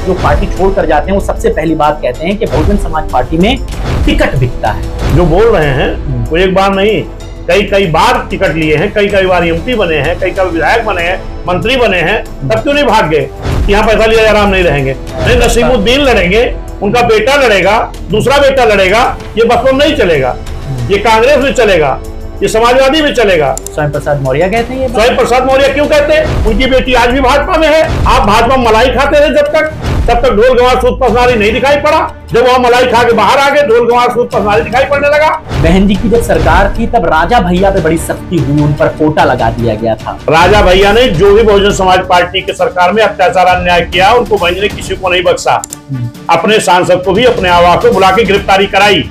जो पार्टी छोड़कर जाते हैं वो सबसे पहली बात कहते हैं कि बहुजन समाज पार्टी में टिकट बिकता है। जो बोल रहे हैं वो एक बार नहीं, कई बार टिकट लिए हैं, कई बार एमपी बने हैं, कई विधायक बने हैं, मंत्री बने हैं, तब क्यों नहीं भाग गए? यहाँ पैसा लिया आराम नहीं रहेंगे। नहीं, नसीमुद्दीन लड़ेंगे, उनका बेटा लड़ेगा, दूसरा बेटा लड़ेगा, ये बसपा नहीं चलेगा, ये कांग्रेस में चलेगा, ये समाजवादी में चलेगा। स्वयं प्रसाद मौर्य कहते हैं। स्वयं प्रसाद मौर्य क्यों कहते हैं? उनकी बेटी आज भी भाजपा में है। आप भाजपा मलाई खाते रहे तब तक ढोल गंवार सूद पसनारी नहीं दिखाई पड़ा। जब वह मलाई खा के बाहर आ गए, ढोल गंवार सूद पसनारी दिखाई पड़ने लगा। बहन जी की जब सरकार थी तब राजा भैया पे बड़ी सख्ती हुई, उन पर कोटा लगा दिया गया था। राजा भैया ने जो भी बहुजन समाज पार्टी के सरकार में अत्याचार अन्याय किया, उनको बहन जी ने किसी को नहीं बख्शा। अपने सांसद को भी अपने आवास को बुला के गिरफ्तारी कराई।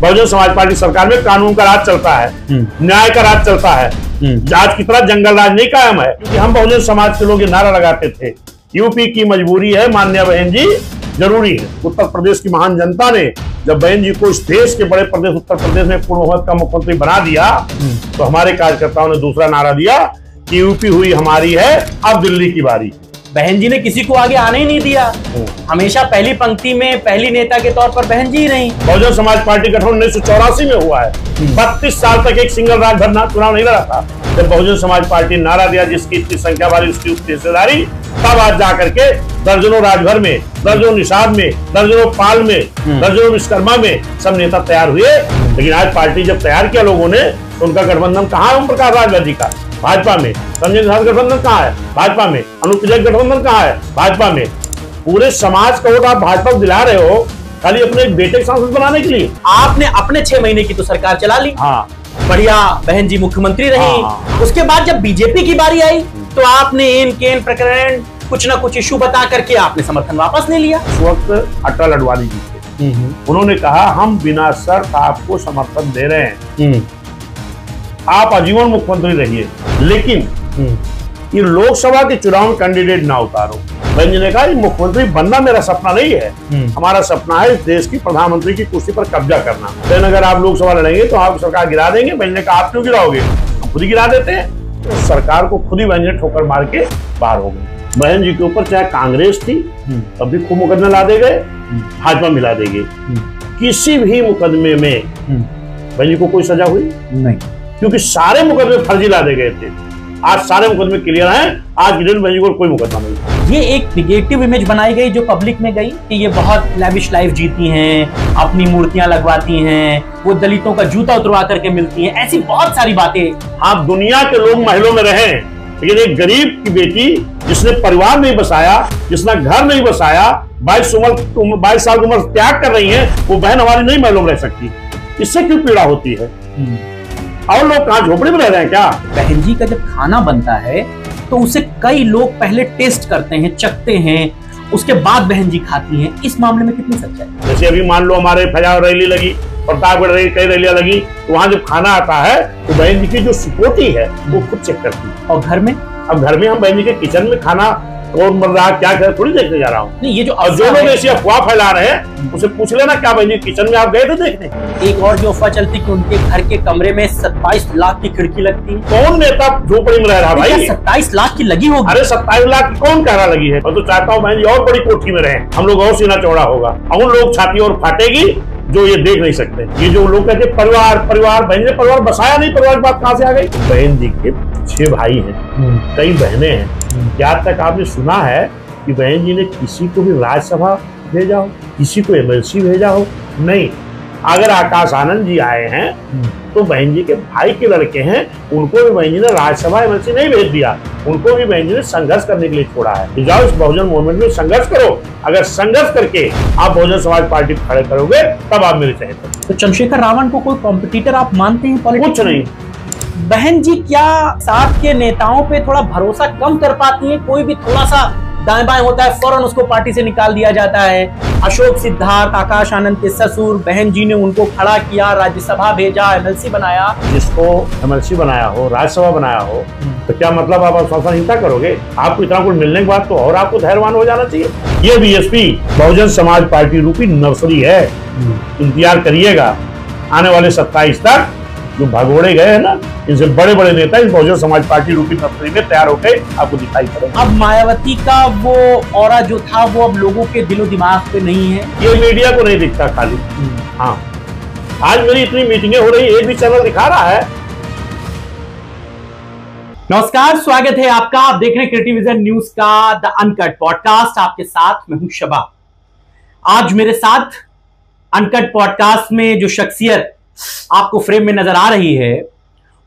बहुजन समाज पार्टी सरकार में कानून का राज चलता है, न्याय का राज चलता है, आज की तरह जंगल राज नहीं कायम है। क्योंकि हम बहुजन समाज के लोग ये नारा लगाते थे, यूपी की मजबूरी है, माननीय बहन जी जरूरी है। उत्तर प्रदेश की महान जनता ने जब बहन जी को इस देश के बड़े प्रदेश उत्तर प्रदेश में पूर्ण बहुमत का मुख्यमंत्री बना दिया, तो हमारे कार्यकर्ताओं ने दूसरा नारा दिया कि यूपी हुई हमारी है, अब दिल्ली की बारी। बहन जी ने किसी को आगे आने ही नहीं दिया, हमेशा पहली पंक्ति में पहली नेता के तौर पर बहन जी ही रही। बहुजन समाज पार्टी गठन 1984 में हुआ है। 32 साल तक एक सिंगल राज भर चुनाव नहीं लड़ा था। जब बहुजन समाज पार्टी नारा दिया जिसकी इतनी संख्या वाली उसकी उतनी हिस्सेदारी, तब आज जाकर के दर्जनों राजभर में, दर्जनों निषाद में, दर्जनों पाल में, दर्जनों विश्वकर्मा में सब नेता तैयार हुए। लेकिन आज पार्टी जब तैयार किया लोगों ने, तो उनका गठबंधन कहाँ है? ओम प्रकाश राजभर का भाजपा में, संजय निषाद गठबंधन कहाँ है? भाजपा में। अनूप जैन गठबंधन कहाँ है? भाजपा में। पूरे समाज का वोट आप भाजपा को दिला रहे हो खाली अपने बेटे के सांसद बनाने के लिए। आपने अपने 6 महीने की तो सरकार चला ली, हाँ, बढ़िया बहन जी मुख्यमंत्री रही। हाँ। उसके बाद जब बीजेपी की बारी आई तो आपने इन केन प्रकरण कुछ ना कुछ इशू बता करके आपने समर्थन वापस ले लिया। उस वक्त अटल अडवाणी जी थे, उन्होंने कहा हम बिना शर्त आपको समर्थन दे रहे हैं, आप आजीवन मुख्यमंत्री रहिए, लेकिन ये लोकसभा के चुनाव में कैंडिडेट ना उतारो। बहन जी ने कहा मुख्यमंत्री बनना मेरा सपना नहीं है, हमारा सपना है इस देश की प्रधानमंत्री की कुर्सी पर कब्जा करना। लेकिन अगर आप लोकसभा लड़ेंगे तो आप सरकार गिरा देंगे। बहन ने कहा आप क्यों गिराओगे, हम खुद ही गिरा देते हैं। तो सरकार को खुद ही बहन जी ठोकर मार के बाहर हो गए। बहन जी के ऊपर चाहे कांग्रेस थी तब भी खूब मुकदमे ला दे गए, भाजपा मिला दे गई। किसी भी मुकदमे में बहन जी को कोई सजा हुई नहीं, क्योंकि सारे मुकदमे फर्जी ला दे गए थे। आज सारे मुकदमे क्लियर हैं, आज की डेट में को कोई मुकदमा नहीं। ये एक निगेटिव इमेज बनाई गई जो पब्लिक में गई कि ये बहुत लैविश लाइफ जीती हैं, अपनी मूर्तियां लगवाती हैं, वो दलितों का जूता उतरवा करके मिलती हैं, ऐसी बहुत सारी बातें। आप दुनिया के लोग महलों में रहे, लेकिन एक गरीब की बेटी जिसने परिवार नहीं बसाया, जिसने घर नहीं बसाया, 22 साल की उम्र त्याग कर रही है, वो बहन हमारी नहीं महलों में रह सकती। इससे क्यों पीड़ा होती है? और लोग कहाँ झोपड़ी में रह रहे हैं क्या? बहन जी का जब खाना बनता है तो उसे कई लोग पहले टेस्ट करते हैं, चखते हैं, उसके बाद बहन जी खाती हैं। इस मामले में कितनी सच्चाई? जैसे अभी मान लो हमारे फजाव रैली लगी, प्रतापगढ़ कई रैलियां लगी, तो वहां जब खाना आता है तो बहन जी की जो सिक्योरिटी है वो खुद चेक करती है। और घर में? अब घर में हम बहन जी के किचन में खाना कौन बन रहा क्या कर थोड़ी देखने जा रहा हूँ। नहीं, ये जो लोग ऐसी अफवाह फैला रहे हैं उसे पूछ लेना, क्या बहन जी किचन में आप गए थे देखने? एक और जो अफवाह चलती कि उनके घर के कमरे में 27 लाख की खिड़की लगती है। कौन नेता झोपड़ी में रह रहा भाई? 27 लाख की लगी होगी? अरे 27 लाख की कौन कह रहा लगी है? मैं तो चाहता हूँ बहन जी और बड़ी कोठी में रहे, हम लोग और सीना चौड़ा होगा, उन लोग छाती और फाटेगी जो ये देख नहीं सकते। ये जो लोग कहते परिवार परिवार, बहन ने परिवार बसाया नहीं, परिवार की बात कहाँ से आ गई? बहन जी के 6 भाई हैं, कई बहनें हैं। क्या तक आपने सुना है कि बहन जी ने किसी को भी राज्यसभा भेजा हो, किसी को एमएलसी भेजा हो? नहीं। अगर आकाश आनंद जी आए हैं तो बहन जी के भाई के लड़के हैं, उनको भी बहन जी ने राज्यसभा एमएलसी नहीं भेज दिया, उनको भी बहन जी ने संघर्ष करने के लिए छोड़ा है। जाओ इस बहुजन मूवमेंट में संघर्ष करो, अगर संघर्ष करके आप बहुजन समाज पार्टी खड़े करोगे तब आप मेरे चाहते। तो चंद्रशेखर रावण को कोई कॉम्पिटिटर आप मानते हैं? कुछ नहीं। बहन जी क्या साथ के नेताओं पे थोड़ा भरोसा कम कर पाती हैं? कोई भी थोड़ा सा दाएं बाएं होता है फौरन उसको पार्टी से निकाल दिया जाता है। अशोक सिद्धार्थ, आकाश आनंद के ससुर, बहन जी ने उनको खड़ा किया, राज्यसभा भेजा, एमएलसी बनाया। जिसको एमएलसी बनाया हो, राज्यसभा बनाया हो, तो क्या मतलब आप अनुशासनहीनता करोगे? आपको इतना कुछ मिलने के बाद तो और आपको धैर्यवान हो जाना चाहिए। ये बीएसपी बहुजन समाज पार्टी रूपी नर्सरी है, इंतजार करिएगा आने वाले 27 तक जो भगोड़े गए हैं ना, इनसे बड़े बड़े नेता इस बहुजन समाज पार्टी रूपी नर्सरी में तैयार होकर आपको दिखाई पड़ेगा। अब मायावती का वो ऑरा जो था वो अब लोगों के दिलो दिमाग पे नहीं है। ये मीडिया को नहीं दिखता खाली। हाँ, आज मेरी इतनी मीटिंगें हो रही, एक भी चैनल दिखा रहा है। नमस्कार, स्वागत है आपका। आप देख रहे हैं क्रिएटिव विजन न्यूज का द अनकट पॉडकास्ट। आपके साथ मैं हूं शबा। आज मेरे साथ अनकट पॉडकास्ट में जो शख्सियत आपको फ्रेम में नजर आ रही है,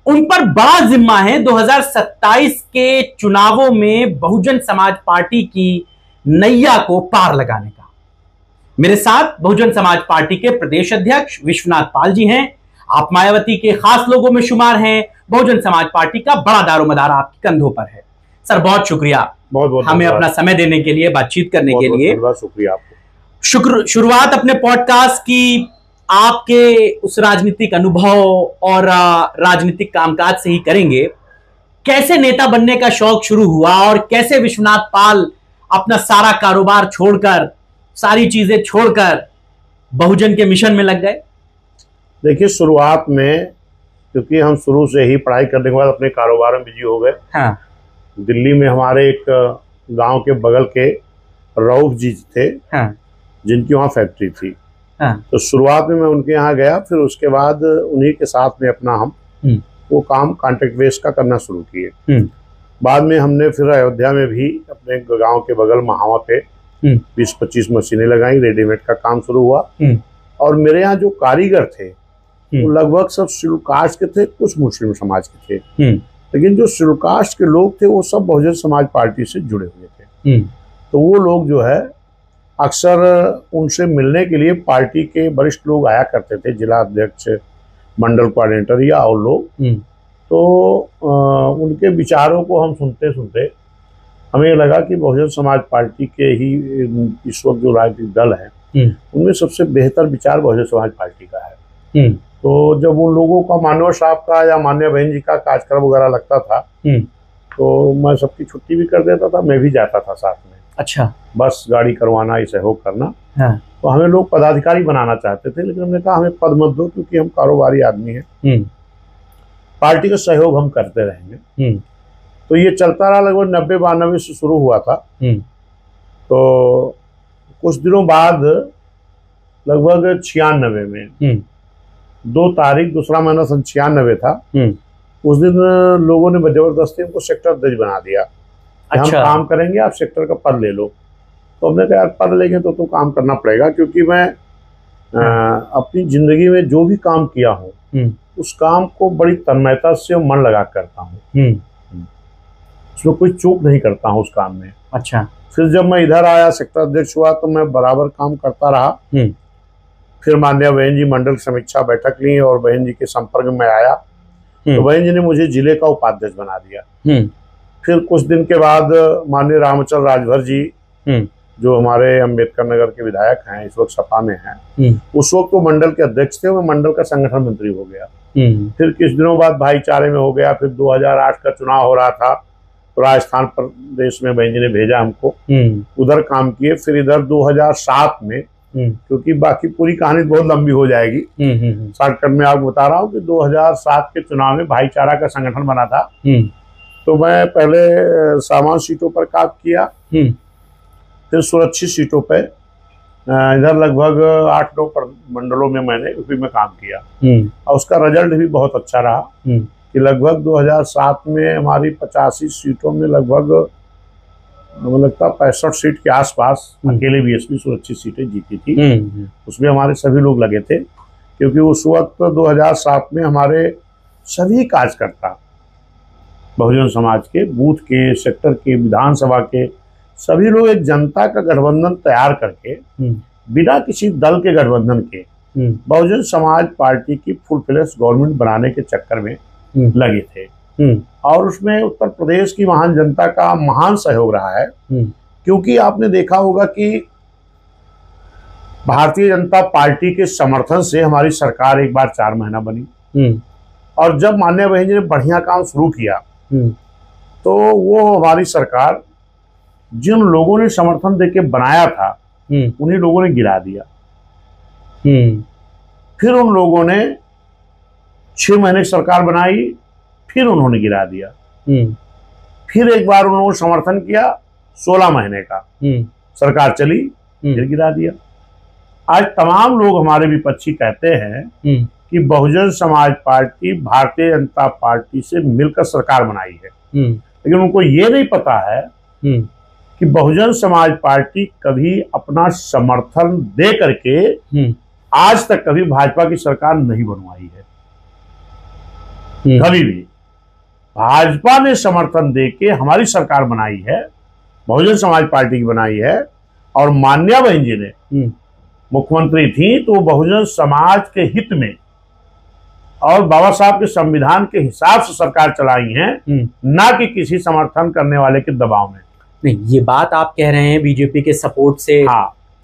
उन पर बड़ा जिम्मा है 2027 के चुनावों में बहुजन समाज पार्टी की नैया को पार लगाने का। मेरे साथ बहुजन समाज पार्टी के प्रदेश अध्यक्ष विश्वनाथ पाल जी हैं। आप मायावती के खास लोगों में शुमार हैं। बहुजन समाज पार्टी का बड़ा दारोमदार आपके कंधों पर है। सर, बहुत शुक्रिया बहुत हमें अपना समय देने के लिए, बातचीत करने के लिए। शुक्रिया आपको। शुरुआत अपने पॉडकास्ट की आपके उस राजनीतिक अनुभव और राजनीतिक कामकाज से ही करेंगे। कैसे नेता बनने का शौक शुरू हुआ और कैसे विश्वनाथ पाल अपना सारा कारोबार छोड़कर, सारी चीजें छोड़कर बहुजन के मिशन में लग गए? देखिए, शुरुआत में क्योंकि हम शुरू से ही पढ़ाई करने के बाद अपने कारोबार में बिजी हो गए। हाँ। दिल्ली में हमारे एक गांव के बगल के रऊफ जी थे। हाँ। जिनकी वहाँ फैक्ट्री थी। हाँ। तो शुरुआत में मैं उनके यहाँ गया, फिर उसके बाद उन्हीं के साथ में अपना हम वो काम कॉन्ट्रैक्ट बेस का करना शुरू किए। बाद में हमने फिर अयोध्या में भी अपने गांव के बगल महावा पे 20-25 मशीनें लगाई, रेडीमेड का काम शुरू हुआ। और मेरे यहाँ जो कारीगर थे वो लगभग सब शेड्यूल कास्ट के थे, कुछ मुस्लिम समाज के थे। लेकिन जो शेड्यूल कास्ट के लोग थे वो सब बहुजन समाज पार्टी से जुड़े हुए थे। तो वो लोग जो है अक्सर उनसे मिलने के लिए पार्टी के वरिष्ठ लोग आया करते थे, जिला अध्यक्ष, मंडल कोऑर्डिनेटर या और लोग। तो उनके विचारों को हम सुनते सुनते हमें लगा कि बहुजन समाज पार्टी के ही इस वक्त जो राजनीतिक दल है उनमें सबसे बेहतर विचार बहुजन समाज पार्टी का है। तो जब उन लोगों का मानव साहब का या मान्य बहन जी का कार्यक्रम वगैरह लगता था तो मैं सबकी छुट्टी भी कर देता था, मैं भी जाता था साथ में। अच्छा। बस गाड़ी करवाना, ये सहयोग करना। हाँ। तो हमें लोग पदाधिकारी बनाना चाहते थे, लेकिन हमने कहा हमें पद मत दो, क्योंकि हम कारोबारी आदमी हैं। पार्टी का सहयोग हम करते रहेंगे। तो ये चलता रहा, लगभग 90-92 से शुरू हुआ था। तो कुछ दिनों बाद लगभग 96 में 2 तारीख दूसरा महीना 96 था। उस दिन लोगों ने जबरदस्ती हमको सेक्टर अध्यक्ष बना दिया। अच्छा। हम काम करेंगे, आप सेक्टर का पद ले लो। तो हमने कहा यार पद लेंगे तो काम करना पड़ेगा, क्योंकि मैं अपनी जिंदगी में जो भी काम किया हूँ उस काम को बड़ी तन्मयता से और मन लगा करता हूँ। उसमें कोई चूक नहीं करता हूँ उस काम में। अच्छा। फिर जब मैं इधर आया, सेक्टर अध्यक्ष हुआ, तो मैं बराबर काम करता रहा। फिर माननीय बहन जी मंडल समीक्षा बैठक ली और बहन जी के संपर्क में आया, तो बहन जी ने मुझे जिले का उपाध्यक्ष बना दिया। फिर कुछ दिन के बाद माननीय रामचंद्र राजभर जी, जो हमारे अम्बेडकर नगर के विधायक हैं, इस वक्त सपा में हैं, उस वक्त वो मंडल के अध्यक्ष थे, वो मंडल का संगठन मंत्री हो गया। फिर कुछ दिनों बाद भाईचारे में हो गया। फिर 2008 का चुनाव हो रहा था, तो राजस्थान प्रदेश में बहन जी ने भेजा हमको, उधर काम किए। फिर इधर 2007 में, क्योंकि बाकी पूरी कहानी बहुत लंबी हो जाएगी, शॉर्टकट में आपको बता रहा हूँ कि 2007 के चुनाव में भाईचारा का संगठन बना था। तो मैं पहले सामान्य सीटों पर काम किया, फिर सुरक्षित सीटों पे इधर लगभग 8-9 मंडलों में मैंने यूपी में काम किया। और उसका रिजल्ट भी बहुत अच्छा रहा कि लगभग 2007 में हमारी 85 सीटों में लगभग मुझे लगता 65 सीट के आसपास अकेले बीएसपी सुरक्षित सीटें जीती थी। उसमें हमारे सभी लोग लगे थे, क्योंकि उस वक्त 2007 में हमारे सभी कार्यकर्ता बहुजन समाज के, बूथ के, सेक्टर के, विधानसभा के सभी लोग एक जनता का गठबंधन तैयार करके बिना किसी दल के गठबंधन के बहुजन समाज पार्टी की फुल फ्लेश गवर्नमेंट बनाने के चक्कर में लगे थे। और उसमें उत्तर प्रदेश की महान जनता का महान सहयोग रहा है, क्योंकि आपने देखा होगा कि भारतीय जनता पार्टी के समर्थन से हमारी सरकार एक बार 4 महीना बनी। और जब माननीय बहन जी ने बढ़िया काम शुरू किया तो वो हमारी सरकार जिन लोगों ने समर्थन देके बनाया था उन्हीं लोगों ने गिरा दिया। फिर उन लोगों ने 6 महीने की सरकार बनाई, फिर उन्होंने गिरा दिया। फिर एक बार उन्होंने समर्थन किया 16 महीने का, सरकार चली, फिर गिरा दिया। आज तमाम लोग हमारे विपक्षी कहते हैं कि बहुजन समाज पार्टी भारतीय जनता पार्टी से मिलकर सरकार बनाई है, लेकिन उनको ये नहीं पता है कि बहुजन समाज पार्टी कभी अपना समर्थन दे करके आज तक कभी भाजपा की सरकार नहीं बनवाई है। कभी भी भाजपा ने समर्थन दे के हमारी सरकार बनाई है, बहुजन समाज पार्टी की बनाई है। और मान्या बहन जी ने मुख्यमंत्री थी तो बहुजन समाज के हित में और बाबा साहब के संविधान के हिसाब से सरकार चलाई है, ना कि किसी समर्थन करने वाले के दबाव में। नहीं, ये बात आप कह रहे हैं बीजेपी के सपोर्ट से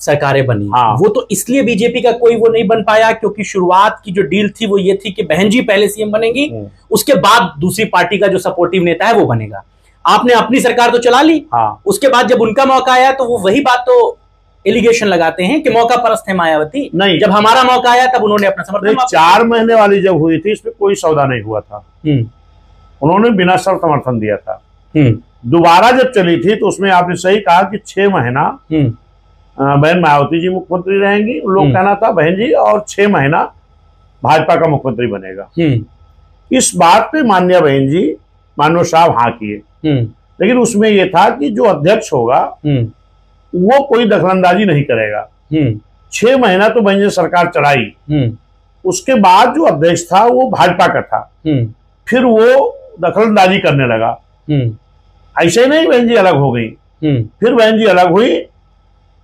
सरकारें बनी। वो तो इसलिए बीजेपी का कोई वो नहीं बन पाया क्योंकि शुरुआत की जो डील थी वो ये थी कि बहन जी पहले सीएम बनेंगी, उसके बाद दूसरी पार्टी का जो सपोर्टिव नेता है वो बनेगा। आपने अपनी सरकार तो चला ली, उसके बाद जब उनका मौका आया तो वो वही बात तो एलिगेशन लगाते हैं कि मौका परस्त है मायावती। नहीं, जब हमारा मौका आया तब उन्होंने अपना समर्थन 4 महीने वाली जब हुई थी इसमें कोई सौदा नहीं हुआ था, उन्होंने बिना शर्त समर्थन दिया था। दोबारा जब चली थी तो उसमें आपने सही कहा कि 6 महीना बहन मायावती जी मुख्यमंत्री रहेंगी, उन लोग कहना था बहन जी, और 6 महीना भाजपा का मुख्यमंत्री बनेगा। इस बात पे मान्या बहन जी मानो साहब हाँ किए, लेकिन उसमें यह था कि जो अध्यक्ष होगा वो कोई दखलंदाजी नहीं करेगा। 6 महीना तो बहन जी सरकार चलाई, उसके बाद जो अध्यक्ष था वो भाजपा का था, फिर वो दखलंदाजी करने लगा। ऐसे नहीं बहन जी अलग हो गई, फिर बहन जी अलग हुई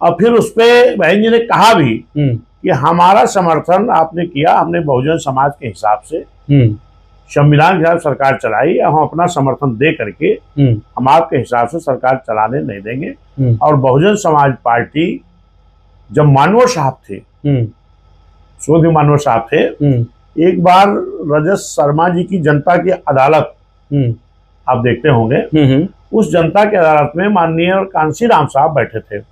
और फिर उसपे बहन जी ने कहा भी कि हमारा समर्थन आपने किया, हमने बहुजन समाज के हिसाब से संविधान के हिसाब से सरकार चलाई, हम अपना समर्थन दे करके हम आपके हिसाब से सरकार चलाने नहीं देंगे। और बहुजन समाज पार्टी जब मानवर साहब थे, सोधी मानवर साहब थे, एक बार रजत शर्मा जी की जनता की अदालत आप देखते होंगे, उस जनता की अदालत में माननीय कांशीराम साहब बैठे थे।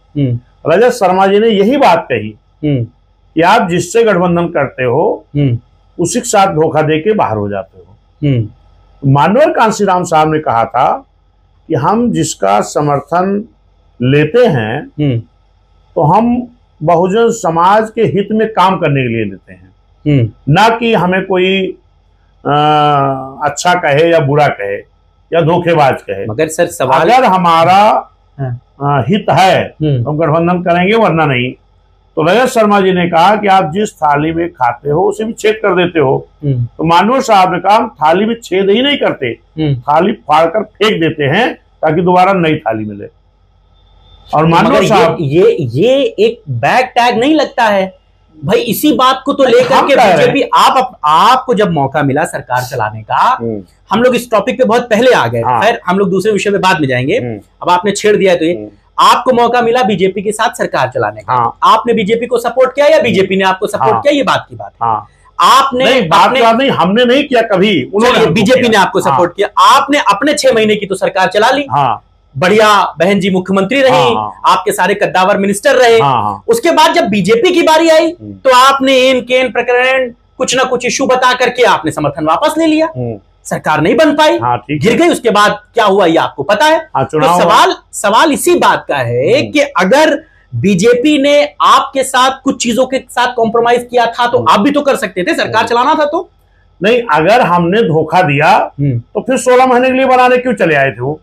रजत शर्मा जी ने यही बात कही कि आप जिससे गठबंधन करते हो उसी के साथ धोखा देके बाहर हो जाते हो। मानवर कांशीराम साहब ने कहा था कि हम जिसका समर्थन लेते हैं तो हम बहुजन समाज के हित में काम करने के लिए लेते हैं, ना कि हमें कोई अच्छा कहे या बुरा कहे या धोखेबाज कहे। मगर सर सवाल, अगर हमारा हित है तो हम गठबंधन करेंगे, वरना नहीं। तो रजत शर्मा जी ने कहा कि आप जिस थाली में खाते हो उसे भी छेद कर देते हो। तो मानवर साहब ने कहा हम थाली में छेद ही नहीं करते, थाली फाड़कर फेंक देते हैं ताकि दोबारा नई थाली मिले। और मानवर साहब ये एक बैक टैग नहीं लगता है भाई? इसी बात को तो लेकर के बीजेपी आपको जब मौका मिला सरकार चलाने का, हम लोग इस टॉपिक पे बहुत पहले आ गए, खैर हम लोग दूसरे विषय पे बाद में जाएंगे, अब आपने छेड़ दिया है तो ये आपको मौका मिला बीजेपी के साथ सरकार चलाने का, आपने बीजेपी को सपोर्ट किया या बीजेपी ने आपको सपोर्ट किया, ये बात की बात है। आपने बात नहीं, हमने नहीं किया कभी, उन्होंने, बीजेपी ने आपको सपोर्ट किया। आपने अपने 6 महीने की तो सरकार चला ली, बढ़िया बहन जी मुख्यमंत्री रही, आपके सारे कद्दावर मिनिस्टर रहे। उसके बाद जब बीजेपी की बारी आई तो आपने इन केन प्रकरण कुछ ना कुछ इश्यू बता करके आपने समर्थन वापस ले लिया, सरकार नहीं बन पाई, गिर गई। उसके बाद क्या हुआ ये आपको पता है। तो सवाल इसी बात का है कि अगर बीजेपी ने आपके साथ कुछ चीजों के साथ कॉम्प्रोमाइज किया था तो आप भी तो कर सकते थे, सरकार चलाना था तो। नहीं, अगर हमने धोखा दिया तो फिर 16 महीने के लिए बनाने क्यों चले आए थे वो?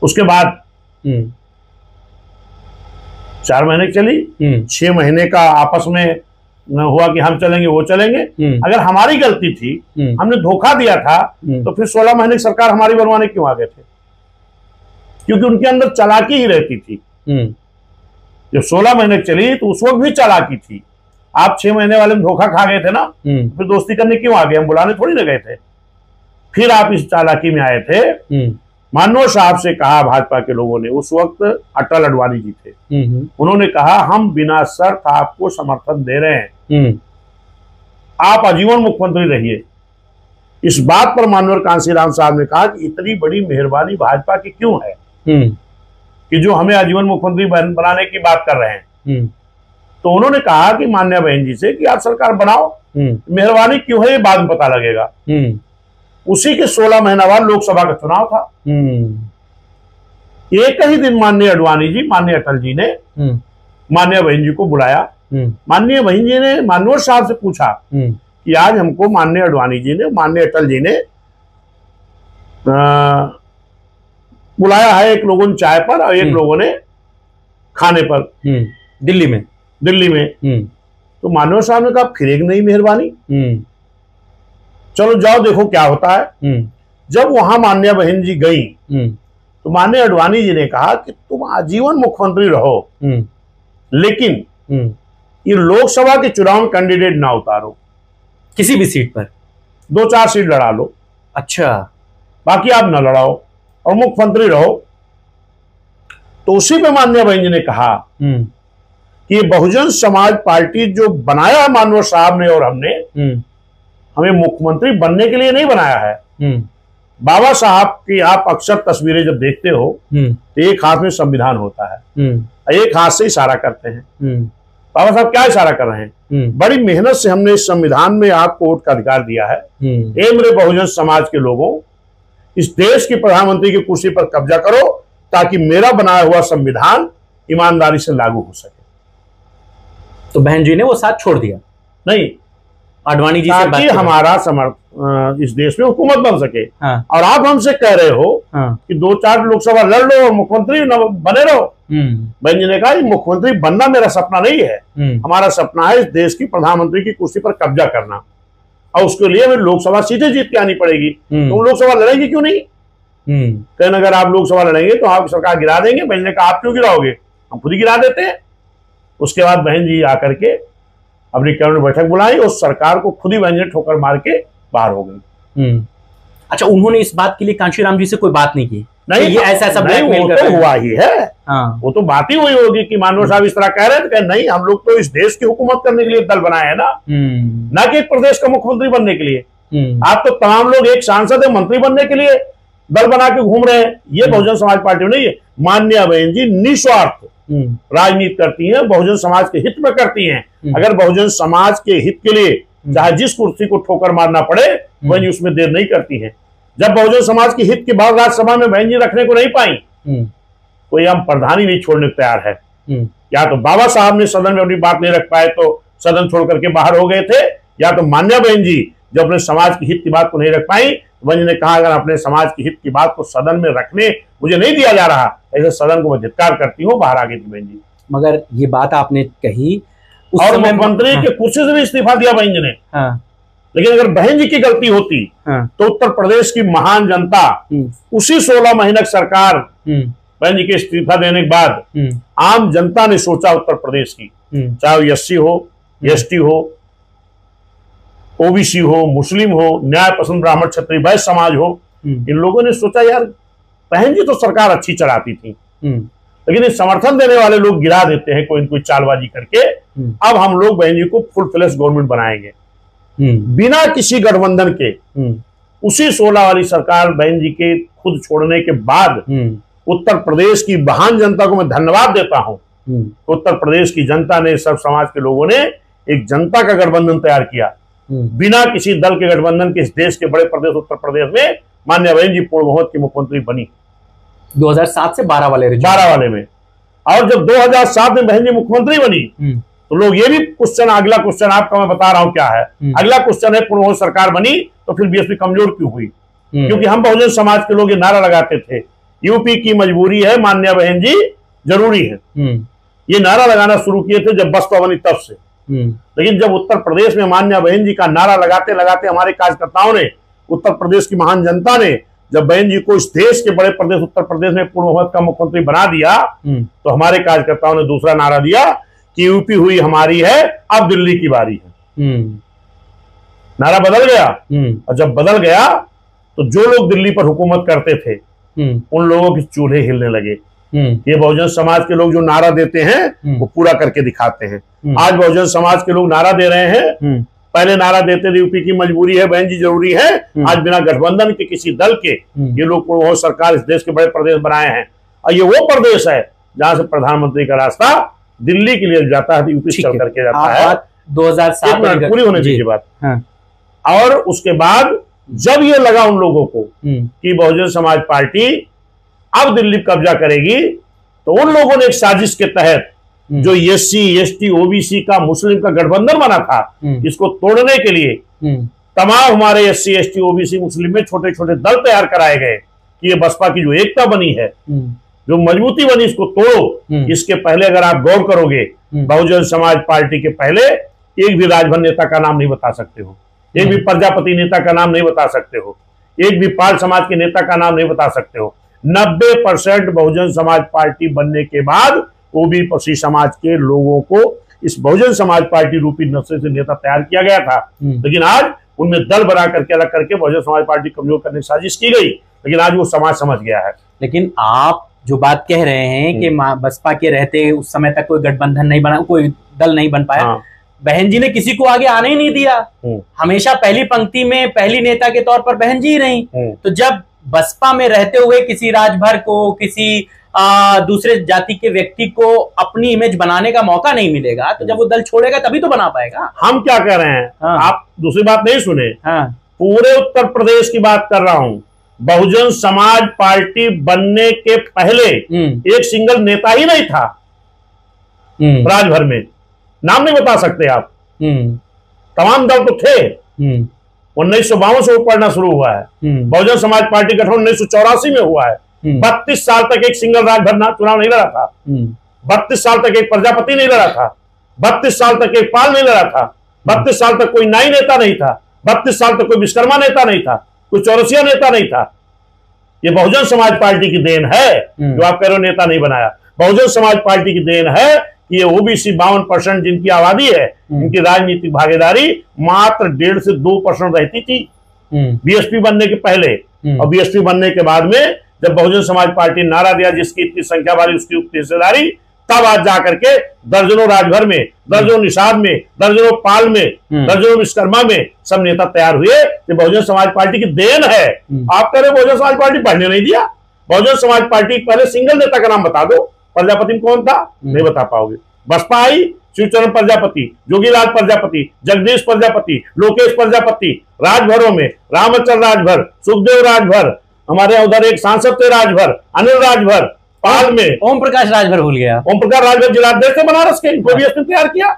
उसके बाद 4 महीने चली, 6 महीने का आपस में हुआ कि हम चलेंगे वो चलेंगे। अगर हमारी गलती थी, हमने धोखा दिया था, तो फिर 16 महीने की सरकार हमारी बनवाने क्यों आ गए थे? क्योंकि उनके अंदर चालाकी ही रहती थी। जब 16 महीने चली तो उस वक्त भी चालाकी थी। आप 6 महीने वाले में धोखा खा गए थे ना, फिर दोस्ती करने क्यों आ गए? हम बुलाने थोड़ी ना गए थे। फिर आप इस चालाकी में आए थे। मानव साहब से कहा भाजपा के लोगों ने, उस वक्त अटल अडवाणी जी थे, उन्होंने कहा हम बिना शर्त आपको समर्थन दे रहे हैं, आप आजीवन मुख्यमंत्री रहिए। इस बात पर मानवर कांशीराम साहब ने कहा कि इतनी बड़ी मेहरबानी भाजपा की क्यों है कि जो हमें आजीवन मुख्यमंत्री बनाने की बात कर रहे हैं। तो उन्होंने कहा कि मान्या बहन जी से कि आप सरकार बनाओ, मेहरबानी क्यों है ये बाद में पता लगेगा। उसी के 16 महीना बाद लोकसभा का चुनाव था। एक ही दिन माननीय अडवाणी जी, माननीय अटल जी ने मान्या बहन जी को बुलाया। माननीय बहन जी ने माननीय साहब से पूछा कि आज हमको माननीय अडवाणी जी ने, माननीय अटल जी ने बुलाया है, एक लोगों ने चाय पर और एक लोगों ने खाने पर दिल्ली में। तो माननीय साहब ने कहा फिर एक नई मेहरबानी, चलो जाओ देखो क्या होता है। जब वहां मान्या बहन जी गई तो माननीय अडवाणी जी ने कहा कि तुम आजीवन मुख्यमंत्री रहो, लेकिन ये लोकसभा के चुनाव में कैंडिडेट ना उतारो, किसी भी सीट पर 2-4 सीट लड़ा लो, अच्छा, बाकी आप न लड़ाओ और मुख्यमंत्री रहो। तो उसी पे माननीय बहन जी ने कहा कि ये बहुजन समाज पार्टी जो बनाया माननीय साहब ने और हमने, हमें मुख्यमंत्री बनने के लिए नहीं बनाया है। बाबा साहब की आप अक्सर तस्वीरें जब देखते हो तो एक हाथ में संविधान होता है, एक हाथ से इशारा करते हैं। बाबा साहब क्या इशारा कर रहे हैं? बड़ी मेहनत से हमने इस संविधान में आपको वोट का अधिकार दिया है। ए मेरे बहुजन समाज के लोगों, इस देश की प्रधानमंत्री की कुर्सी पर कब्जा करो ताकि मेरा बनाया हुआ संविधान ईमानदारी से लागू हो सके। तो बहन जी ने वो साथ छोड़ दिया, नहीं, आडवाणी जी से ताकि हमारा इस देश में हुकूमत बन सके। हाँ। और आप हमसे कह रहे हो कि 2-4 लोकसभा लड़ लो और मुख्यमंत्री बने रहो। बहन जी ने कहा मुख्यमंत्री बनना मेरा सपना नहीं है, हमारा सपना है इस देश की प्रधानमंत्री की कुर्सी पर कब्जा करना, और उसके लिए हमें लोकसभा सीटें जीत के आनी पड़ेगी। तुम लोकसभा लड़ेंगे क्यों नहीं? कहने अगर आप लोकसभा लड़ेंगे तो आप सरकार गिरा देंगे। बहन ने कहा आप क्यों गिराओगे, हम खुद ही गिरा देते हैं। उसके बाद बहन जी आकर के अपनी कैबिनेट बैठक बुलाई और सरकार को खुद ही बहन जी ठोकर मार के बाहर हो गई। अच्छा, उन्होंने इस बात के लिए कांशीराम जी से कोई बात नहीं की? नहीं, ये ऐसा नहीं, वो तो हुआ ही है। वो तो बात ही हुई होगी कि माननीय साहब इस तरह कह रहे थे, नहीं हम लोग तो इस देश की हुकूमत करने के लिए दल बनाए है ना कि एक प्रदेश का मुख्यमंत्री बनने के लिए। आप तो तमाम लोग एक सांसद है, मंत्री बनने के लिए दल बना के घूम रहे हैं। ये बहुजन समाज पार्टी नहीं है। मान्या बहन जी निस्वार्थ राजनीति करती हैं, बहुजन समाज के हित में करती हैं। अगर बहुजन समाज के हित के लिए चाहे जिस कुर्सी को ठोकर मारना पड़े, बहन जी उसमें देर नहीं करती हैं। जब बहुजन समाज के हित की बात राज्यसभा में बहन जी रखने को नहीं पाई तो ये हम प्रधानी नहीं छोड़ने को तैयार है। या तो बाबा साहब ने सदन में अपनी बात नहीं रख पाए तो सदन छोड़ करके बाहर हो गए थे, या तो मान्या बहन जी जब अपने समाज की हित की बात को नहीं रख पाई, बहन जी ने कहा अगर अपने समाज की हित की बात को सदन में रखने मुझे नहीं दिया जा रहा, ऐसे सदन को मैं धिक्कार करती हूँ, बाहर आ गई थी बहन जी। मगर ये बात आपने कही और मुख्यमंत्री के कुर्सी से भी इस्तीफा दिया बहन जी ने। लेकिन अगर बहन जी की गलती होती तो उत्तर प्रदेश की महान जनता उसी 16 महीने सरकार बहन जी के इस्तीफा देने के बाद आम जनता ने सोचा उत्तर प्रदेश की, चाहे वो एससी हो, एसटी हो, ओबीसी हो, मुस्लिम हो, न्याय पसंद ब्राह्मण क्षत्रिय वैश्य समाज हो, इन लोगों ने सोचा यार बहन जी तो सरकार अच्छी चलाती थी, लेकिन समर्थन देने वाले लोग गिरा देते हैं कोई न कोई चालबाजी करके। अब हम लोग बहन जी को फुल फ्लैश गवर्नमेंट बनाएंगे बिना किसी गठबंधन के। उसी 16 वाली सरकार बहन जी के खुद छोड़ने के बाद उत्तर प्रदेश की महान जनता को मैं धन्यवाद देता हूं। उत्तर प्रदेश की जनता ने, सब समाज के लोगों ने एक जनता का गठबंधन तैयार किया बिना किसी दल के गठबंधन के। इस देश के बड़े प्रदेश उत्तर प्रदेश में मान्या बहन जी पूर्ण बहुमत की मुख्यमंत्री बनी 2007 से 12 वाले में। और जब 2007 में बहन जी मुख्यमंत्री बनी तो लोग ये भी क्वेश्चन, अगला क्वेश्चन आपका मैं बता रहा हूं क्या है। अगला क्वेश्चन है पूर्ण बहुमत सरकार बनी तो फिर बीएसपी कमजोर क्यों हुई? क्योंकि हम बहुजन समाज के लोग ये नारा लगाते थे यूपी की मजबूरी है, मान्या बहन जी जरूरी है। ये नारा लगाना शुरू किए थे जब बसपा बनी तब से। लेकिन जब उत्तर प्रदेश में मान्या बहन जी का नारा लगाते लगाते हमारे कार्यकर्ताओं ने, उत्तर प्रदेश की महान जनता ने जब बहन जी को इस देश के बड़े प्रदेश उत्तर प्रदेश में पूर्ण बहुमत का मुख्यमंत्री बना दिया तो हमारे कार्यकर्ताओं ने दूसरा नारा दिया कि यूपी हुई हमारी है, अब दिल्ली की बारी है। नारा बदल गया। और जब बदल गया तो जो लोग दिल्ली पर हुकूमत करते थे उन लोगों के चूल्हे हिलने लगे। ये बहुजन समाज के लोग जो नारा देते हैं वो पूरा करके दिखाते हैं। आज बहुजन समाज के लोग नारा दे रहे हैं, पहले नारा देते थे यूपी की मजबूरी है, बहन जी जरूरी है। आज बिना गठबंधन के किसी दल के ये लोग वो सरकार इस देश के बड़े प्रदेश बनाए हैं। और ये वो प्रदेश है जहां से प्रधानमंत्री का रास्ता दिल्ली के लिए जाता है, यूपी से चल करके जाता है। 2007 पूरी होने दीजिए बात। हाँ। और उसके बाद जब ये लगा उन लोगों को कि बहुजन समाज पार्टी अब दिल्ली कब्जा करेगी, तो उन लोगों ने एक साजिश के तहत जो SC ST OBC का मुस्लिम का गठबंधन बना था, इसको तोड़ने के लिए तमाम हमारे SC ST OBC मुस्लिम में छोटे छोटे दल तैयार कराए गए कि ये बसपा की जो एकता बनी है, जो मजबूती बनी, इसको तोड़ो। इसके पहले अगर आप गौर करोगे, बहुजन समाज पार्टी के पहले एक भी राजभर नेता का नाम नहीं बता सकते हो, एक भी प्रजापति नेता का नाम नहीं बता सकते हो, एक भी पाल समाज के नेता का नाम नहीं बता सकते हो। 90% बहुजन समाज पार्टी बनने के बाद OBC समाज के लोगों को इस बहुजन समाज पार्टी रूपी नस्ल से नेता तैयार किया गया था। लेकिन आज उनमें दल बना करके अलग करके बहुजन समाज पार्टी कमजोर करने की साजिश की गई, लेकिन आज वो समाज समझ गया है। लेकिन आप जो बात कह रहे हैं कि बसपा के रहते उस समय तक कोई गठबंधन नहीं बना, कोई दल नहीं बन पाया। हाँ। बहन जी ने किसी को आगे आने ही नहीं दिया, हमेशा पहली पंक्ति में पहली नेता के तौर पर बहन जी ही रही। तो जब बसपा में रहते हुए किसी राजभर को, किसी दूसरे जाति के व्यक्ति को अपनी इमेज बनाने का मौका नहीं मिलेगा, तो जब वो दल छोड़ेगा तभी तो बना पाएगा। हम क्या कह रहे हैं, हाँ। आप दूसरी बात नहीं सुने। हाँ। पूरे उत्तर प्रदेश की बात कर रहा हूं। बहुजन समाज पार्टी बनने के पहले एक सिंगल नेता ही नहीं था राजभर में, नाम नहीं बता सकते आप। तमाम दल तो थे। 1952 से पढ़ना शुरू हुआ है। बहुजन समाज पार्टी गठन 1984 में हुआ है। 32 साल तक एक सिंगल राजभर चुनाव नहीं लड़ा था। 32 साल तक एक प्रजापति नहीं लड़ा था। 32 साल तक एक पाल नहीं लड़ा था। 32 साल तक कोई नाई नेता नहीं था। 32 साल तक कोई विश्वकर्मा नेता नहीं था, कोई चौरसिया नेता नहीं था। ये बहुजन समाज पार्टी की देन है, जो आप कह रहे हो नेता नहीं बनाया। बहुजन समाज पार्टी की देन है कि ये OBC 52% जिनकी आबादी है, इनकी राजनीतिक भागीदारी मात्र 1.5 से 2% रहती थी BSP बनने के पहले। और BSP बनने के बाद में जब बहुजन समाज पार्टी नारा दिया जिसकी इतनी संख्या वाली उसकी उतनी हिस्सेदारी, तब आज जाकर के दर्जनों राजभर में, दर्जनों निषाद में, दर्जनों पाल में, दर्जनों विश्वकर्मा में सब नेता तैयार हुए। ये बहुजन समाज पार्टी की देन है। आप कह रहे बहुजन समाज पार्टी बढ़ने नहीं दिया। बहुजन समाज पार्टी पहले सिंगल नेता का नाम बता दो, प्रजापति में कौन था, नहीं बता पाओगे। बसपा आई, शिवचरण प्रजापति, जोगीलाल प्रजापति, जगदीश प्रजापति, लोकेश प्रजापति, राजभरों में रामचंद्र राजभर, सुखदेव राजभर, हमारे उधर एक सांसद थे राजभर, अनिल राजभर, पाल में ओम प्रकाश राजभर भूल गया, ओम प्रकाश राजभर जिलाध्यक्ष थे बनारस के, इनको भी इसने तैयार किया।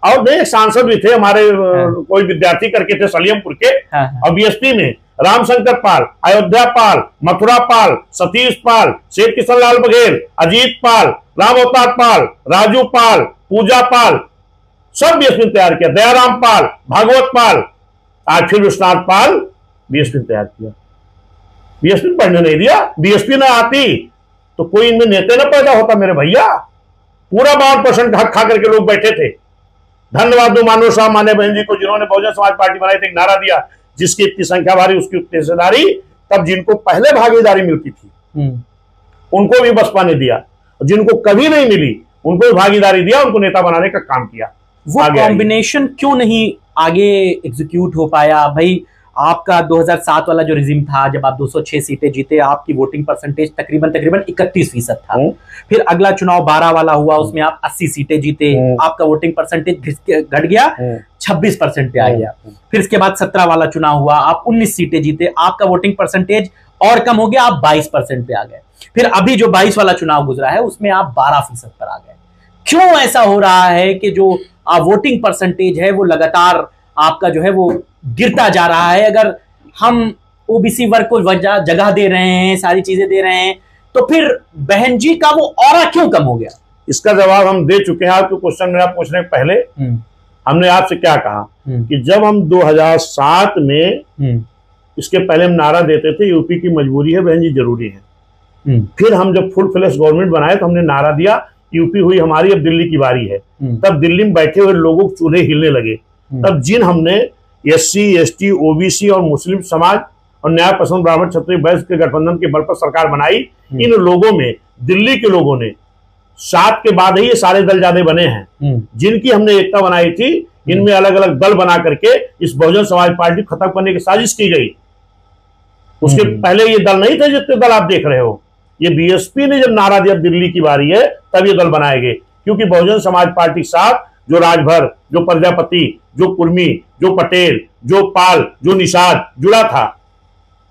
और एक सांसद भी थे हमारे, कोई विद्यार्थी करके थे सलियमपुर के। और BSP में रामशंकर पाल, अयोध्या पाल, मथुरा पाल, सतीश पाल, शेख किशन लाल बघेल, अजीत पाल, राम अवतार पाल, राजू पाल, पूजा पाल, सब BSP ने तैयार किया। दयाराम पाल, भागवत पाल, आज फिर विश्वनाथ पाल, BSP ने तैयार किया। BSP ने पढ़ने नहीं दिया। BSP न आती तो कोई इनमें नेता न पैदा होता मेरे भैया। पूरा 52% हक खा करके लोग बैठे थे। धन्यवाद दो मानव साहब माने बहन जी को, जिन्होंने बहुजन समाज पार्टी बनाई थी, एक नारा दिया जिसकी इतनी संख्या भारी उसकी उतनी हिस्सेदारी। तब जिनको पहले भागीदारी मिलती थी उनको भी बसपा ने दिया, जिनको कभी नहीं मिली उनको भी भागीदारी दिया, उनको नेता बनाने का काम किया। वो कॉम्बिनेशन क्यों नहीं आगे एग्जीक्यूट हो पाया भाई? आपका 2007 वाला जो रिजिम था, जब आप 206 सीटें जीते, आपकी वोटिंग परसेंटेज तकरीबन 31% था। फिर अगला चुनाव 12 वाला हुआ, उसमें आप 80 सीटें जीते, आपका वोटिंग परसेंटेज घट गया 26% पे आ गया। फिर इसके बाद 17 वाला चुनाव हुआ, आप 19 सीटें जीते, आपका वोटिंग परसेंटेज और कम हो गया, आप 22% पे आ गए। फिर अभी जो 22 वाला चुनाव गुजरा है उसमें आप 12% पर आ गए। क्यों ऐसा हो रहा है कि जो वोटिंग परसेंटेज है वो लगातार आपका जो है वो गिरता जा रहा है? अगर हम OBC वर्ग को जगह दे रहे हैं, सारी चीजें दे रहे हैं, तो फिर बहन जी का वो ऑरा क्यों कम हो गया? इसका जवाब हम दे चुके हैं। आपके क्वेश्चन मेरा पूछने के पहले हमने आपसे क्या कहा कि जब हम 2007 में, इसके पहले हम नारा देते थे यूपी की मजबूरी है, बहन जी जरूरी है। फिर हम जब फुल फ्लैश गवर्नमेंट बनाए तो हमने नारा दिया यूपी हुई हमारी, अब दिल्ली की बारी है। तब दिल्ली में बैठे हुए लोगों के चूल्हे हिलने लगे। तब जिन हमने SC ST OBC और मुस्लिम समाज और न्याय पसंद ब्राह्मण क्षत्रिय वैश्य के गठबंधन के बल पर सरकार बनाई, इन लोगों में, दिल्ली के लोगों ने 7 के बाद ही ये सारे दल ज्यादा बने हैं जिनकी हमने एकता बनाई थी। इनमें अलग अलग दल बना करके इस बहुजन समाज पार्टी खत्म करने की साजिश की गई। उसके पहले ये दल नहीं थे जितने दल आप देख रहे हो। ये BSP ने जब नारा दिया दिल्ली की बारी है, तब ये दल बनाए गए, क्योंकि बहुजन समाज पार्टी के साथ जो राजभर, जो प्रजापति, जो कुर्मी, जो पटेल, जो पाल, जो निषाद जुड़ा था,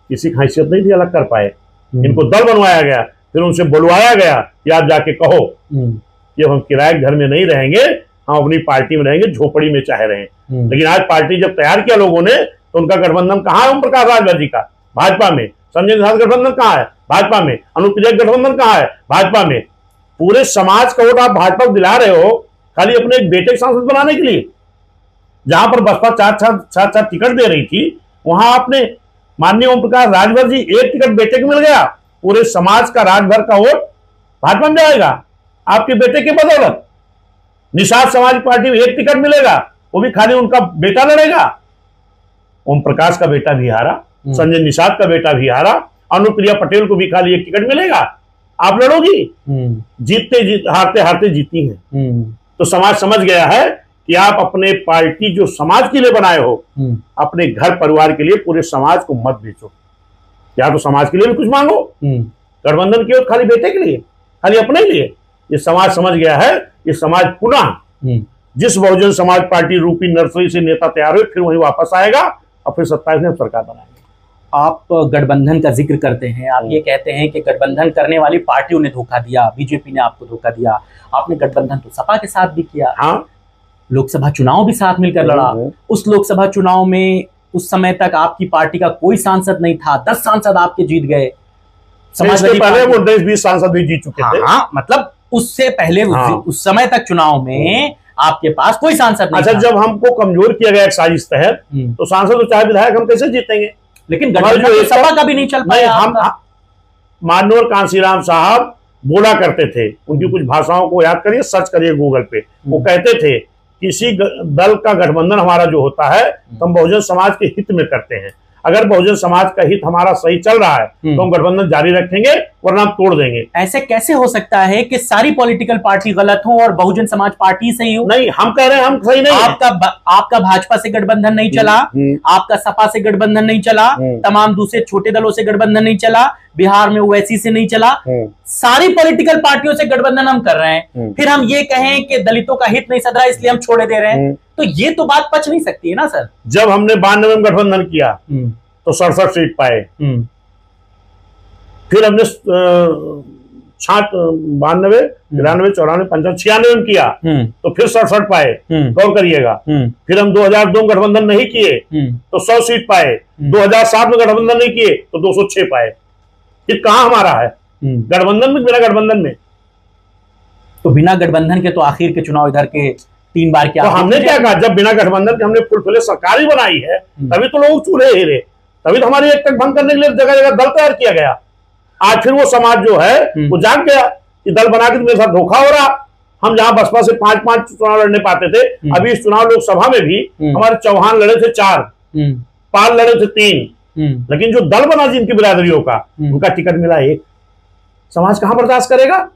किसी की हैसियत नहीं थी अलग कर पाए। इनको दल बनवाया गया, फिर उनसे बुलवाया गया कि आप जाके कहो कि हम किराए घर में नहीं रहेंगे, हम अपनी पार्टी में रहेंगे, झोपड़ी में चाहे रहें। लेकिन आज पार्टी जब तैयार किया लोगों ने, तो उनका गठबंधन कहाँ है? ओम प्रकाश राजभर जी का भाजपा में, संजय निषाद गठबंधन कहाँ है? भाजपा में। अनुप्रिया गठबंधन कहाँ है? भाजपा में। पूरे समाज का वोट आप भाजपा को दिला रहे हो खाली अपने एक बेटे के सांसद बनाने के लिए। जहां पर बसपा चार टिकट दे रही थी, वहां आपने माननीय ओम प्रकाश राजभर जी एक टिकट बेटे को मिल गया, पूरे समाज का राजभर का वोट भाजपा में जाएगा आपके बेटे के बदौलत। निषाद समाज पार्टी में एक टिकट मिलेगा, वो भी खाली उनका बेटा लड़ेगा। ओम प्रकाश का बेटा भी हारा, संजय निषाद का बेटा भी हारा, अनुप्रिया पटेल को भी खाली एक टिकट मिलेगा। आप लड़ोगी, हारते हारते जीती हैं। तो समाज समझ गया है कि आप अपने पार्टी जो समाज के लिए बनाए हो, अपने घर परिवार के लिए पूरे समाज को मत बेचो। या तो समाज के लिए भी कुछ मांगो, गठबंधन की खाली बेटे के लिए, खाली अपने लिए। ये समाज समझ गया है। ये समाज पुनः जिस बहुजन समाज पार्टी रूपी नर्सरी से नेता तैयार हुए, फिर वहीं वापस आएगा और फिर 27 में सरकार बनाएंगे। आप गठबंधन का जिक्र करते हैं, आप ये कहते हैं कि गठबंधन करने वाली पार्टियों ने धोखा दिया, बीजेपी ने आपको धोखा दिया। आपने गठबंधन तो सपा के साथ भी किया, हाँ, लोकसभा चुनाव भी साथ मिलकर लड़ा। उस लोकसभा चुनाव में उस समय तक आपकी पार्टी का कोई सांसद नहीं था, 10 सांसद आपके जीत गए। समाजवादी पहले वो 10-20 सांसद भी जीत चुके थे। हाँ, मतलब उससे पहले उस समय तक चुनाव में आपके पास कोई सांसद नहीं था। जब हमको कमजोर किया गया एक साजिश तहत, तो सांसद तो चाहे विधायक हम कैसे जीतेंगे? लेकिन गठबंधन सपा का भी नहीं चल पाया। हम माननीय कांशीराम साहब बोला करते थे, उनकी कुछ भाषाओं को याद करिए, सर्च करिए गूगल पे। वो कहते थे किसी दल का गठबंधन हमारा जो होता है, तो हम बहुजन समाज के हित में करते हैं। अगर बहुजन समाज का हित हमारा सही चल रहा है तो हम गठबंधन जारी रखेंगे, वरना हम तोड़ देंगे। ऐसे कैसे हो सकता है कि सारी पॉलिटिकल पार्टी गलत हो और बहुजन समाज पार्टी सही हो? नहीं, हम कह रहे हैं हम सही नहीं। आपका भाजपा से गठबंधन नहीं चला, आपका सपा से गठबंधन नहीं चला, तमाम दूसरे छोटे दलों से गठबंधन नहीं चला, बिहार में ओवैसी से नहीं चला, सारी पॉलिटिकल पार्टियों से गठबंधन हम कर रहे हैं। फिर हम ये कहें कि दलितों का हित नहीं सध रहा इसलिए हम छोड़े दे रहे हैं, तो ये तो बात पच नहीं सकती है ना सर। जब हमने 92 में गठबंधन किया तो 67 सीट पाए। फिर हमने 92, 93, 94, 95, 96 में किया तो फिर 67 पाए। गौर करिएगा। फिर हम 2002 में गठबंधन नहीं किए तो 100 सीट पाए। 2007 में गठबंधन नहीं किए तो 206 पाए। फिर कहां हमारा है गठबंधन में? बिना गठबंधन में तो बिना गठबंधन के तो आखिर के चुनाव इधर के 3 बार क्या, तो हमने क्या कहा? जब बिना गठबंधन के हमने फुल सरकार ही बनाई है, तभी तो लोग चूल्हे हिरे, तभी तो हमारी एकता भंग करने के लिए जगह जगह दल तैयार किया गया। आज फिर वो समाज जो है वो जाग गया कि दल बना के मेरे साथ धोखा हो रहा। हम जहां बसपा से 5-5 चुनाव लड़ने पाते थे, अभी इस चुनाव लोकसभा में भी हमारे चौहान लड़े थे 4, पाल लड़े थे 3, लेकिन जो दल बना जिनकी बिरादरियों का, उनका टिकट मिला 1। समाज कहां बर्दाश्त करेगा?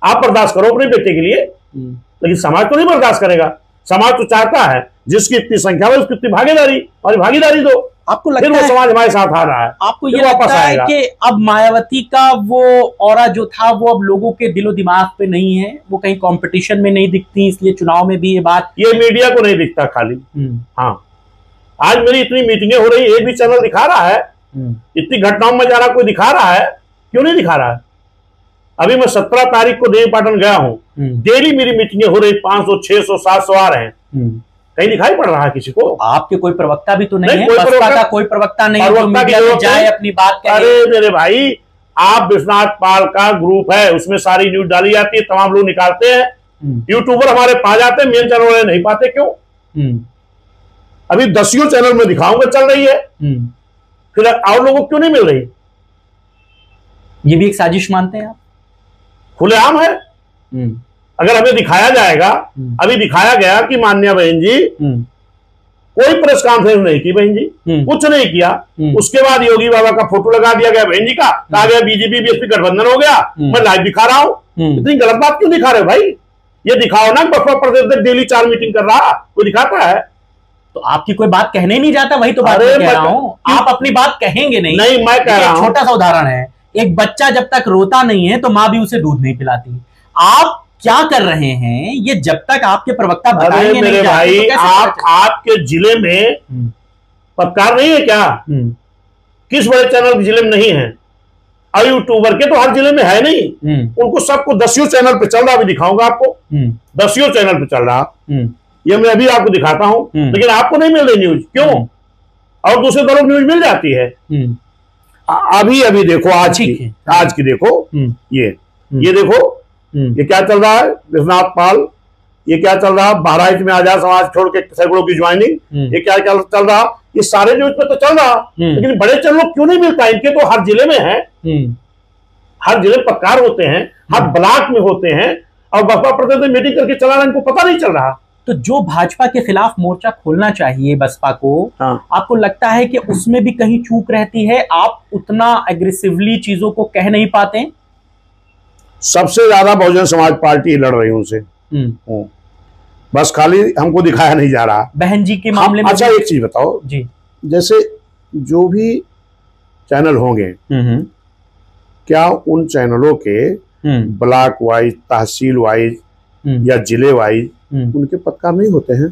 आप बर्दाश्त करो अपने बेटे के लिए, लेकिन समाज तो नहीं बर्दाश्त करेगा। समाज तो चाहता है जिसकी इतनी संख्या में उसकी इतनी भागीदारी, और भागीदारी दो। आपको लगता है समाज हमारे साथ आ रहा है? आपको ये लगता है कि अब मायावती का वो ऑरा जो था वो अब लोगों के दिलो दिमाग पे नहीं है, वो कहीं कंपटीशन में नहीं दिखती, इसलिए चुनाव में भी ये मीडिया को नहीं दिखता खाली। हाँ, आज मेरी इतनी मीटिंगें हो रही, एक भी चैनल दिखा रहा है? इतनी घटनाओं में जाना कोई दिखा रहा है? क्यों नहीं दिखा रहा है? अभी मैं 17 तारीख को देवीपाटन गया हूँ, डेली मेरी मीटिंगें हो रही, 500, 600, 700 आ रहे हैं। कहीं दिखाई पड़ रहा है किसी को? आपके कोई प्रवक्ता भी तो नहीं है? बसपा का कोई प्रवक्ता नहीं है जो मीडिया में जाए अपनी बात कहे? अरे मेरे भाई, आप विश्वनाथ पाल का ग्रुप है, उसमें सारी न्यूज डाली जाती है, तमाम लोग निकालते हैं। यूट्यूबर हमारे पा जाते हैं, मेन चैनल वाले नहीं पाते। क्यों? अभी 10 चैनल में दिखाऊंगा चल रही है, फिर और लोगों को क्यों नहीं मिल रही? ये भी एक साजिश मानते हैं आप? खुलेआम है। अगर हमें दिखाया जाएगा, अभी दिखाया गया कि माननीय बहन जी कोई प्रेस कॉन्फ्रेंस नहीं की, बहन जी कुछ नहीं किया। उसके बाद योगी बाबा का फोटो लगा दिया गया बहन जी का, कहा गया बीजेपी बीएसपी गठबंधन हो गया, मैं लाइव दिखा रहा हूं। इतनी गलत बात क्यों दिखा रहे हो भाई? ये दिखाओ ना, बसपा प्रदेश डेली 4 मीटिंग कर रहा, कोई दिखाता है? तो आपकी कोई बात कहने नहीं जाता, वही तो बात कह रहा हूँ। आप अपनी बात कहेंगे नहीं। नहीं, मैं कह रहा हूं, छोटा सा उदाहरण है, एक बच्चा जब तक रोता नहीं है तो माँ भी उसे दूध नहीं पिलाती। आप क्या कर रहे हैं ये जब तक आपके प्रवक्ता बताएंगे मेरे नहीं भाई, तो आपके जिले में पत्रकार नहीं है क्या? किस बड़े चैनल के जिले में नहीं है? और यूट्यूबर के तो हर जिले में है नहीं, उनको सबको 10 चैनल पे चल रहा, अभी दिखाऊंगा आपको। 10 चैनल पे चल रहा, ये मैं अभी आपको दिखाता हूं, लेकिन आपको नहीं मिल रही न्यूज, क्यों? और दूसरे दलों न्यूज मिल जाती है। अभी देखो आज की देखो, ये देखो, ये क्या चल रहा है? विश्वनाथ पाल, ये क्या चल रहा? बहराइच में आजाद समाज छोड़ के सैकड़ों की ज्वाइनिंग, ये क्या चल रहा? ये सारे न्यूज पे तो चल रहा, लेकिन बड़े चैनलों क्यों नहीं मिलता? इनके तो हर जिले में है, हर जिले पत्रकार होते हैं, हर ब्लॉक में होते हैं, और बसपा प्रतिनिधि मीटिंग करके चला रहा, इनको पता नहीं चल रहा। तो जो भाजपा के खिलाफ मोर्चा खोलना चाहिए बसपा को, आपको लगता है कि उसमें भी कहीं चूक रहती है? आप उतना एग्रेसिवली चीजों को कह नहीं पाते? सबसे ज्यादा बहुजन समाज पार्टी लड़ रही उनसे, बस खाली हमको दिखाया नहीं जा रहा। बहन जी के मामले में अच्छा एक चीज बताओ जी, जैसे जो भी चैनल होंगे, क्या उन चैनलों के ब्लॉक वाइज, तहसील वाइज या जिले वाइज उनके पत्रकार नहीं होते हैं?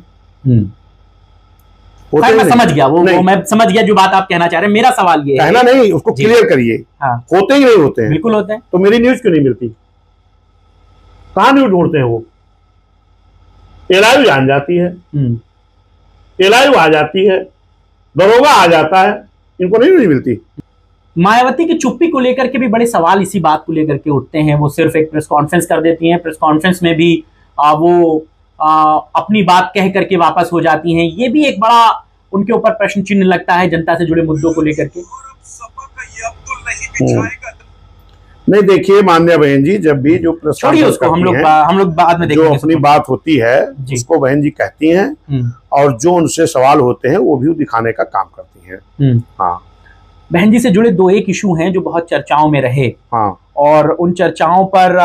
मैं समझ गया, वो मैं समझ गया जो बात आप कहना चाह रहे हैं। मेरा सवाल ये कहना नहीं, उसको क्लियर करिए। होते ही नहीं होते हैं? बिल्कुल होते हैं। तो मेरी न्यूज क्यों नहीं मिलती? कहां न्यूज ढूंढते हैं वो? एलायू जान जाती है, एलायू आ जाती है, दरोगा आ जाता है, इनको नहीं मिलती। मायावती की चुप्पी को लेकर के भी बड़े सवाल इसी बात को लेकर के उठते हैं। वो सिर्फ एक प्रेस कॉन्फ्रेंस कर देती हैं, प्रेस कॉन्फ्रेंस में भी वो अपनी बात कह करके वापस हो जाती हैं। ये भी एक बड़ा उनके ऊपर प्रश्न चिन्ह लगता है जनता से जुड़े मुद्दों को लेकर के। नहीं देखिए मान्य बहन जी, जब भी जो प्रेस कॉन्फ्रेंस उसको हम लोग बाद में देखेंगे, जो अपनी बात होती है उसको बहन जी कहती हैं, और जो उनसे सवाल होते हैं वो भी दिखाने का काम करती हैं। हाँ, बहन जी से जुड़े 2 इशू हैं जो बहुत चर्चाओं में रहे। हाँ, और उन चर्चाओं पर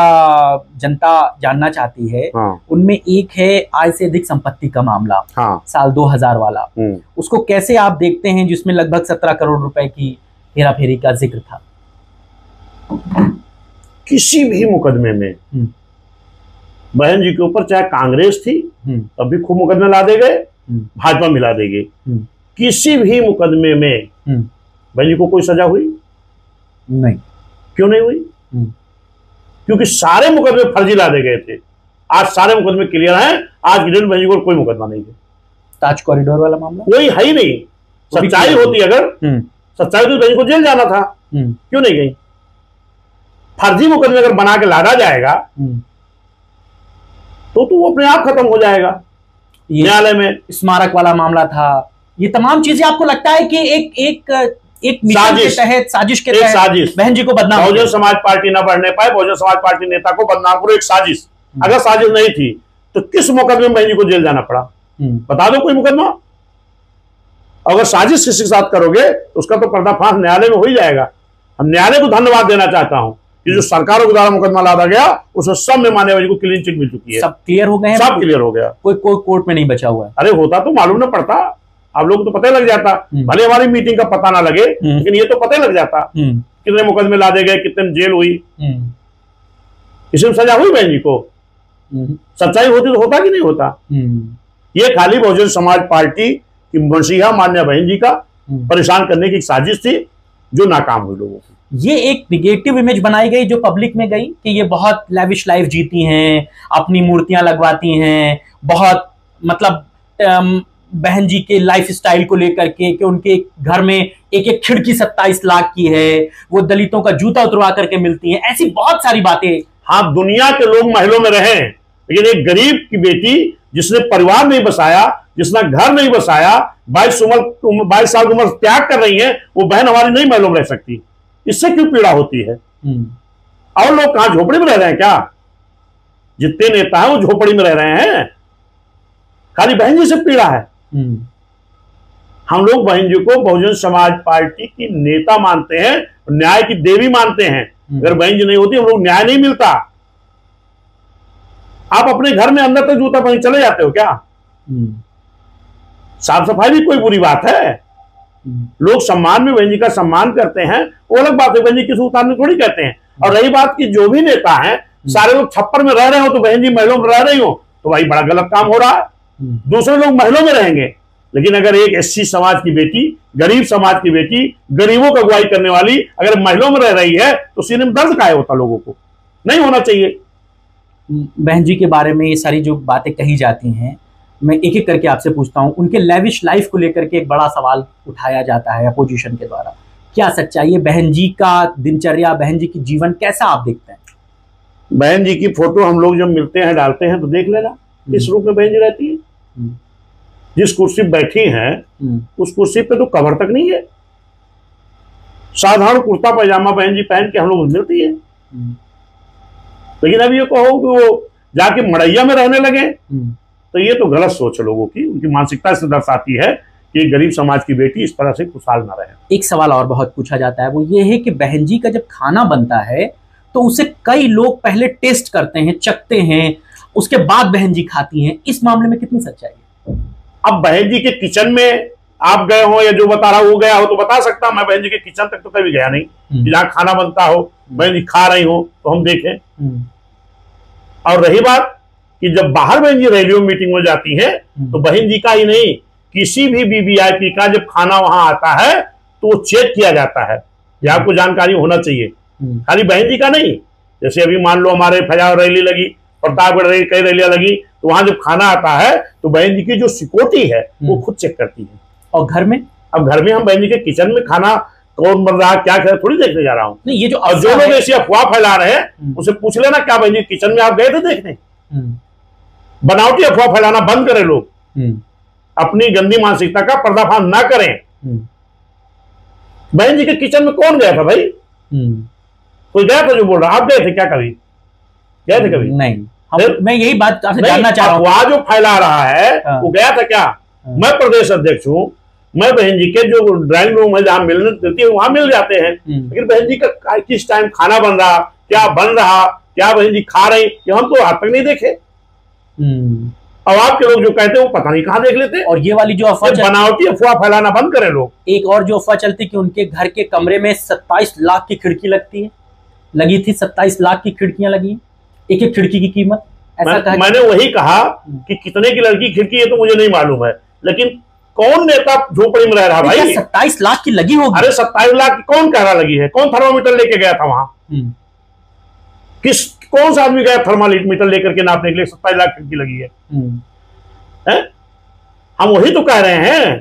जनता जानना चाहती है। हाँ, उनमें एक है आय से अधिक संपत्ति का मामला, हाँ, साल 2000 वाला। उसको कैसे आप देखते हैं, जिसमें लगभग 17 करोड़ रुपए की हेराफेरी का जिक्र था? किसी भी मुकदमे में बहन जी के ऊपर, चाहे कांग्रेस थी तब भी खूब मुकदमे ला दे गए, भाजपा मिला देगी, किसी भी मुकदमे में बहन जी को कोई सजा हुई नहीं। क्यों नहीं हुई? क्योंकि सारे मुकदमे फर्जी ला दे गए थे। आज सारे मुकदमे क्लियर हैं, आज की डेट में बहन जी को कोई मुकदमा नहीं है। ताज कॉरिडोर वाला मामला कोई है ही नहीं। सच्चाई होती अगर, सच्चाई तो बहन जी को जेल जाना था, क्यों नहीं गई? फर्जी मुकदमे अगर बना के लादा जाएगा तो वो अपने आप खत्म हो जाएगा। न्यायालय में स्मारक वाला मामला था, ये तमाम चीजें आपको लगता है कि एक मिशन के तहत, साजिश के तहत बहन जी को बदनाम, बहुजन समाज पार्टी न बढ़ने पाए, बहुजन समाज पार्टी नेता को बदनाम करो, एक साजिश। अगर साजिश नहीं थी तो किस मुकदमे में बहन जी को जेल जाना पड़ा? बता दो कोई मुकदमा। अगर साजिश किसी के साथ करोगे तो उसका तो पर्दाफाश न्यायालय में हो ही जाएगा। हम न्यायालय को धन्यवाद देना चाहता हूं कि जो सरकारों के द्वारा मुकदमा लादा गया उसमें सब में मान्यवर जी को क्लीन चिट मिल चुकी है, सब क्लियर हो गए हैं, सब क्लियर हो गया, कोई कोर्ट में नहीं बचा हुआ है। अरे होता तो मालूम न पड़ता, आप लोग तो पता लग जाता, भले हमारी मीटिंग का पता ना लगे लेकिन ये तो पता लग जाता कितने मुकदमे लादे गए, कितने जेल हुई, इसमें सजा हुई बहन जी को। सच्चाई होती तो होता कि नहीं होता? ये खाली बहुजन समाज पार्टी की मसीहा मान्य बहन जी का परेशान करने की साजिश थी जो नाकाम हुई लोगों की। ये एक निगेटिव इमेज बनाई गई जो पब्लिक में गई कि ये बहुत लैविश लाइफ जीती हैं, अपनी मूर्तियां लगवाती हैं, बहुत मतलब बहन जी के लाइफ स्टाइल को लेकर के कि उनके घर में एक एक खिड़की 27 लाख की है, वो दलितों का जूता उतरवा करके मिलती हैं, ऐसी बहुत सारी बातें। हाँ, दुनिया के लोग महलों में रहे, लेकिन एक गरीब की बेटी जिसने परिवार नहीं बसाया, जिसने घर नहीं बसाया, 22 साल की उम्र त्याग कर रही है, वो बहन हमारी नहीं महलों में रह सकती। इससे क्यों पीड़ा होती है? और लोग कहां झोपड़ी में रह रहे हैं क्या? जितने नेता हैं वो झोपड़ी में रह रहे हैं, खाली बहन जी से पीड़ा है। हम लोग बहन जी को बहुजन समाज पार्टी की नेता मानते हैं, न्याय की देवी मानते हैं। अगर बहन जी नहीं होती हम लोग न्याय नहीं मिलता। आप अपने घर में अंदर तक जूता पहन चले जाते हो क्या? साफ सफाई भी कोई बुरी बात है? लोग सम्मान में बहन जी का सम्मान करते हैं, वो अलग बात है, बहन जी किसी उतारने थोड़ी कहते हैं। और रही बात की जो भी नेता हैं सारे लोग छप्पर में रह रहे हो तो बहन जी महलों में रह रही हो तो भाई बड़ा गलत काम हो रहा है। दूसरे लोग महलों में रहेंगे, लेकिन अगर एक एससी समाज की बेटी, गरीब समाज की बेटी, गरीबों की अगुवाई करने वाली अगर महलों में रह रही है तो सीने में दर्द काहे होता? लोगों को नहीं होना चाहिए। बहन जी के बारे में ये सारी जो बातें कही जाती हैं, मैं एक एक करके आपसे पूछता हूं। उनके लेविश लाइफ को लेकर के एक बड़ा सवाल उठाया जाता है अपोजिशन के द्वारा, क्या सच्चाई है? बहन जी का दिनचर्या, बहन जी की जीवन कैसा आप देखते हैं? बहन जी की फोटो हम लोग जब मिलते हैं डालते हैं तो देख लेना किस रूप में बहन जी रहती है। जिस कुर्सी पर बैठी हैं उस कुर्सी पे तो कवर तक नहीं है, साधारण कुर्ता पैजामा बहन जी पहन के हम लोग मिलती है। लेकिन अब ये कहो कि वो जाके मड़ैया में रहने लगे तो ये तो गलत सोच है लोगों की, उनकी मानसिकता से दर्शाती है कि गरीब समाज की बेटी इस तरह से खुशहाल ना रहे। एक सवाल और बहुत पूछा जाता है, वो ये है कि बहन जी का जब खाना बनता है तो उसे कई लोग पहले टेस्ट करते हैं, चखते हैं, उसके बाद बहन जी खाती हैं। इस मामले में कितनी सच्चाई है? अब बहन जी के किचन में आप गए हो या जो बता रहा वो गया हो तो बता सकता, मैं बहन जी के किचन तक तो कभी गया नहीं। जहां खाना बनता हो बहन जी खा रही हो तो हम देखें। और रही बात कि जब बाहर बहन जी रैलियों मीटिंग में जाती हैं तो बहन जी का ही नहीं, किसी भी वीवीआईपी का जब खाना वहां आता है तो वो चेक किया जाता है। ये आपको जानकारी होना चाहिए, खाली बहन जी का नहीं। जैसे अभी मान लो हमारे फजाव रैली लगी, प्रतापगढ़ रैली, कई रैलियां लगी, तो वहां जब खाना आता है तो बहन जी की जो सिक्योरिटी है वो खुद चेक करती है। और घर में? अब घर में हम बहन जी के किचन में खाना कौन बन रहा क्या कर थोड़ी देखने जा रहा हूँ। नहीं, ये जो लोग ऐसी अफवाह फैला रहे हैं उसे पूछ लेना, क्या बहन जी किचन में आप गए थे देखने? बनावटी अफवाह फैलाना बंद करें लोग, अपनी गंदी मानसिकता का पर्दाफाश ना करें। बहन जी के किचन में कौन गया था भाई? कोई गया था जो बोल रहा? आप गए थे क्या? कभी गए थे? कभी नहीं। मैं यही बात आपसे जानना चाह रहा हूं। अफवाह जो फैला रहा है वो गया था क्या? मैं प्रदेश अध्यक्ष हूं, मैं बहन जी के जो ड्राइंग रूम है जहां मिलने देती है वहां मिल जाते हैं, लेकिन बहन जी का किस टाइम खाना बन रहा, क्या बन रहा, क्या बहन जी खा रही, ये हम तो आज तक नहीं देखे। अब आपके लोग जो कहते हैं वो पता नहीं कहां देख लेते। और ये वाली जो अफवाह, बनावटी अफवाह फैलाना बंद करें लोग। एक और जो अफवाह चलती कि उनके घर के कमरे में 27 लाख की खिड़की लगी थी। 27 लाख की खिड़कियां लगी, एक एक खिड़की की कीमत ऐसा मैंने वही कहा कि कितने की लड़की खिड़की है तो मुझे नहीं मालूम है, लेकिन कौन नेता झोपड़ी में रह रहा भाई? 27 लाख की लगी होगी। अरे 27 लाख की कौन कह रहा लगी है? कौन थर्मामीटर लेके गया था वहां? कौन सा आदमी गया थर्मामीटर लेकर के नापने के लिए 27 लाख खिड़की लगी है? हम वही तो कह रहे हैं,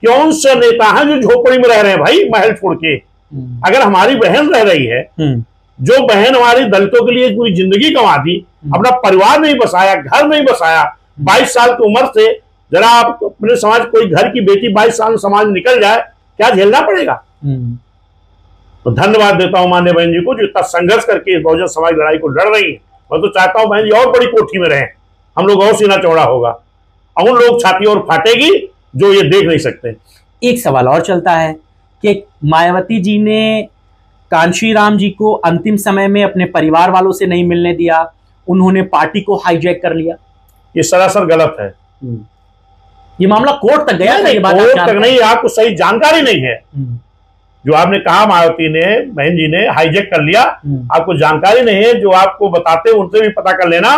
कौन से नेता हैं जो झोपड़ी में रह रहे हैं भाई महल छोड़ के? अगर हमारी बहन रह रही है, जो बहन हमारी दलितों के लिए पूरी जिंदगी गंवा दी, अपना परिवार नहीं बसाया, घर नहीं बसाया, 22 साल की उम्र से, जरा आप अपने समाज, कोई घर की बेटी 22 साल में समाज में निकल जाए, क्या झेलना पड़ेगा? तो धन्यवाद देता हूं माननीय बहन जी को जो इतना संघर्ष करके इस बहुजन समाज लड़ाई को लड़ रही है। मैं तो चाहता हूं बहन जी और बड़ी कोठी में रहें, हम लोग और सीना चौड़ा होगा, और उन लोग छाती और फाटेगी जो ये देख नहीं सकते। एक सवाल और चलता है कि मायावती जी ने कांशीराम जी को अंतिम समय में अपने परिवार वालों से नहीं मिलने दिया, उन्होंने पार्टी को हाईजैक कर लिया। ये सरासर गलत है। ये मामला कोर्ट तक गया था? ये बात कोर्ट तक नहीं, आपको सही जानकारी नहीं है। जो आपने कहा मायावती ने, बहन जी ने हाईजैक कर लिया, आपको जानकारी नहीं है। जो आपको बताते उनसे भी पता कर लेना।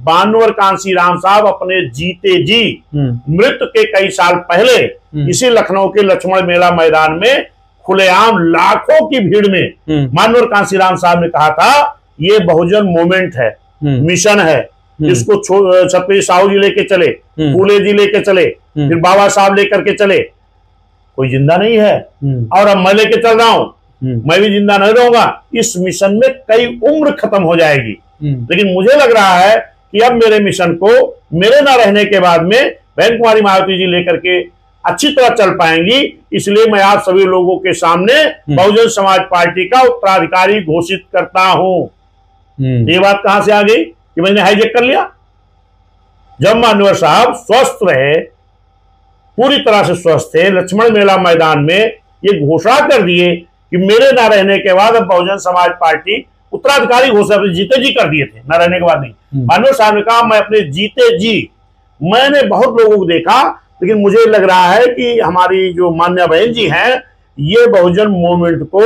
बानवर कांशीराम साहब अपने जीते जी मृत्यु के कई साल पहले इसी लखनऊ के लक्ष्मण मेला मैदान में खुलेआम लाखों की भीड़ में मानवर कांशीराम साहब ने कहा था ये बहुजन मूवमेंट है, मिशन है, इसको छत्रपति साहू जी लेके चले, फूले जी लेके चले, फिर बाबा साहब लेकर के चले। कोई जिंदा नहीं है और अब मैं लेके चल रहा हूं, मैं भी जिंदा नहीं रहूंगा। इस मिशन में कई उम्र खत्म हो जाएगी, लेकिन मुझे लग रहा है कि अब मेरे मिशन को मेरे ना रहने के बाद में बहन कुमारी मायावती जी लेकर के अच्छी तरह चल पाएंगी। इसलिए मैं आप सभी लोगों के सामने बहुजन समाज पार्टी का उत्तराधिकारी घोषित करता हूं। ये बात कहां से आ गई कि मैंने हाईजैक कर लिया? जब मानवर साहब स्वस्थ रहे, पूरी तरह से स्वस्थ थे, लक्ष्मण मेला मैदान में ये घोषणा कर दिए कि मेरे ना रहने के बाद अब बहुजन समाज पार्टी उत्तराधिकारी घोषणा जीते जी कर दिए थे, ना रहने के बाद नहीं। मानवर साहब ने कहा मैं अपने जीते जी, मैंने बहुत लोगों को देखा, लेकिन मुझे लग रहा है कि हमारी जो मान्य बहन जी हैं ये बहुजन मूवमेंट को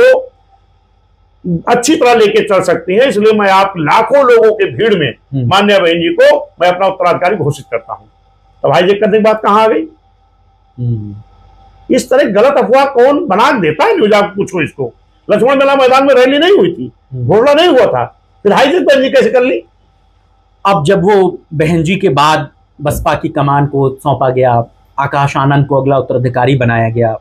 अच्छी तरह लेके चल सकती हैं। इसलिए मैं आप लाखों लोगों के भीड़ में माननीय बहन जी को मैं अपना उत्तराधिकारी घोषित करता हूं। तो भाई जी करने की बात कहां आ गई? इस तरह गलत अफवाह कौन बना देता है? न्यूज आप पूछो इसको। लक्ष्मण मेला मैदान में रैली नहीं हुई थी, घोषणा नहीं हुआ था, फिर हाईजेक बहन जी कैसे कर ली? अब जब वो बहन जी के बाद बसपा की कमान को सौंपा गया, आकाश आनंद को अगला उत्तराधिकारी बनाया गया,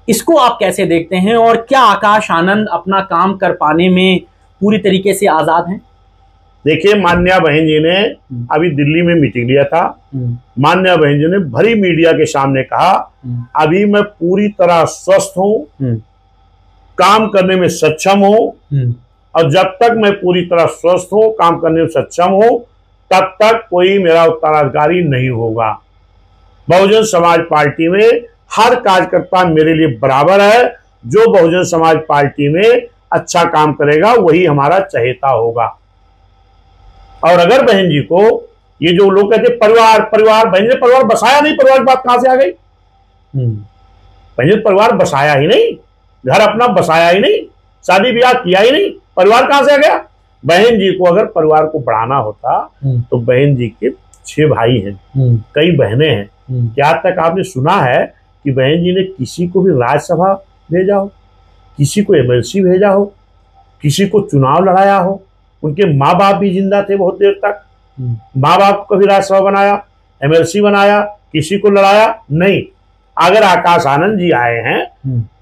इसको आप कैसे देखते हैं? और क्या आकाश आनंद अपना काम कर पाने में पूरी तरीके से आजाद हैं? देखिए, माननीय बहन जी ने अभी दिल्ली में मीटिंग लिया था। माननीय बहन जी ने भरी मीडिया के सामने कहा, अभी मैं पूरी तरह स्वस्थ हूं, काम करने में सक्षम हूं, और जब तक मैं पूरी तरह स्वस्थ हूं, काम करने में सक्षम हूं, तब तक कोई मेरा उत्तराधिकारी नहीं होगा। बहुजन समाज पार्टी में हर कार्यकर्ता मेरे लिए बराबर है। जो बहुजन समाज पार्टी में अच्छा काम करेगा वही हमारा चहेता होगा। और अगर बहन जी को ये जो लोग कहते परिवार परिवार, बहन जी ने परिवार बसाया नहीं, परिवार की बात कहां से आ गई? बहन जी ने परिवार बसाया ही नहीं, घर अपना बसाया ही नहीं, शादी ब्याह किया ही नहीं, परिवार कहां से आ गया? बहन जी को अगर परिवार को बढ़ाना होता तो बहन जी के 6 भाई हैं, कई बहनें हैं। क्या तक आपने सुना है कि बहन जी ने किसी को भी राज्यसभा भेजा हो, किसी को एमएलसी भेजा हो, किसी को चुनाव लड़ाया हो? उनके माँ बाप भी जिंदा थे बहुत देर तक, माँ बाप को भी राज्यसभा बनाया, एमएलसी बनाया, किसी को लड़ाया नहीं। अगर आकाश आनंद जी आए हैं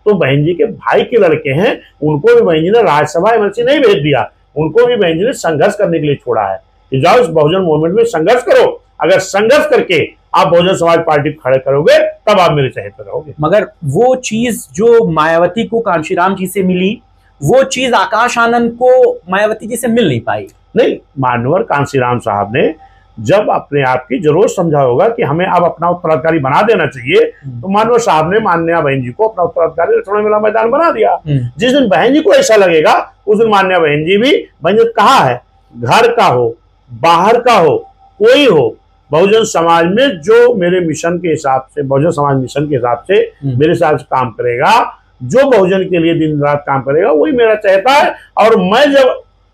तो बहन जी के भाई के लड़के हैं, उनको भी बहन जी ने राज्यसभा एमएलसी नहीं भेज दिया, उनको भी बहन जी ने संघर्ष करने के लिए छोड़ा है कि जाओ इस बहुजन मूवमेंट में संघर्ष करो। अगर संघर्ष करके आप बहुजन समाज पार्टी खड़े करोगे तब आप मेरे चहेते रहोगे। मगर वो चीज जो मायावती को कांशीराम जी से मिली, वो चीज आकाश आनंद को मायावती जी से मिल नहीं पाई। नहीं, मानवर कांशीराम साहब ने जब अपने आप की जरूर समझा होगा कि हमें अब अपना उत्तराधिकारी बना देना चाहिए, तो मानवर साहब ने माननीय बहन जी को अपना उत्तराधिकारी लक्ष्मण मेला मैदान बना दिया। जिस दिन बहन जी को ऐसा लगेगा उस दिन माननीय बहन जी भी, बहन जी कहा है, घर का हो बाहर का हो कोई हो, बहुजन समाज में जो मेरे मिशन के हिसाब से, बहुजन समाज मिशन के हिसाब से मेरे साथ काम करेगा, जो बहुजन के लिए दिन रात काम करेगा, वही मेरा चहेता है। और मैं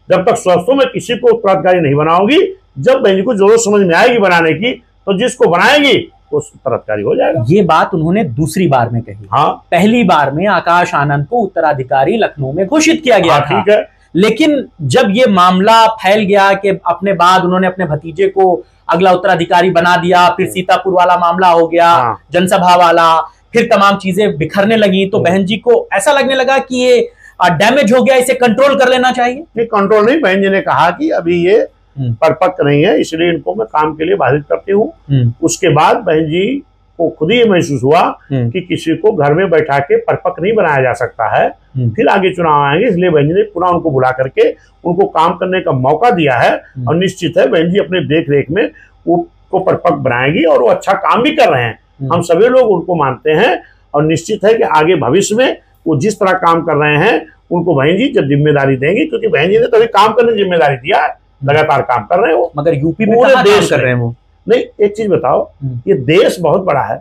जब तक स्वस्थ हूं मैं किसी को उत्तराधिकारी नहीं बनाऊंगी। जब बहन जी को जरूरत समझ में आएगी बनाने की तो जिसको बनाएगी वो उत्तराधिकारी हो जाएगा। ये बात उन्होंने दूसरी बार में कही। हाँ, पहली बार में आकाश आनंद को उत्तराधिकारी लखनऊ में घोषित किया गया था। ठीक है, लेकिन जब ये मामला फैल गया कि अपने बाद उन्होंने अपने भतीजे को अगला उत्तराधिकारी बना दिया, फिर सीतापुर वाला मामला हो गया, जनसभा वाला, फिर तमाम चीजें बिखरने लगी, तो बहन जी को ऐसा लगने लगा कि ये डैमेज हो गया, इसे कंट्रोल कर लेना चाहिए। नहीं, कंट्रोल नहीं, बहन जी ने कहा कि अभी ये परिपक्व नहीं है, इसलिए इनको मैं काम के लिए बाधित करती हूँ। उसके बाद बहन जी को खुद ही महसूस हुआ कि किसी को घर में बैठा के परिपक्व नहीं बनाया जा सकता है, फिर आगे चुनाव आएंगे, इसलिए बहन जी ने पुनः उनको बुला करके उनको काम करने का मौका दिया है। और निश्चित है बहन जी अपने देख रेख में उनको परिपक्व बनाएगी और वो अच्छा काम भी कर रहे हैं। हम सभी लोग उनको मानते हैं और निश्चित है कि आगे भविष्य में वो जिस तरह काम कर रहे हैं उनको बहन जी जब जिम्मेदारी देंगी, क्योंकि बहन जी ने तो अभी काम करने की जिम्मेदारी दिया है, लगातार काम कर रहे हैं वो। मगर यूपी में पूरे देश कर रहे हैं वो। नहीं, एक चीज बताओ, ये देश बहुत बड़ा है,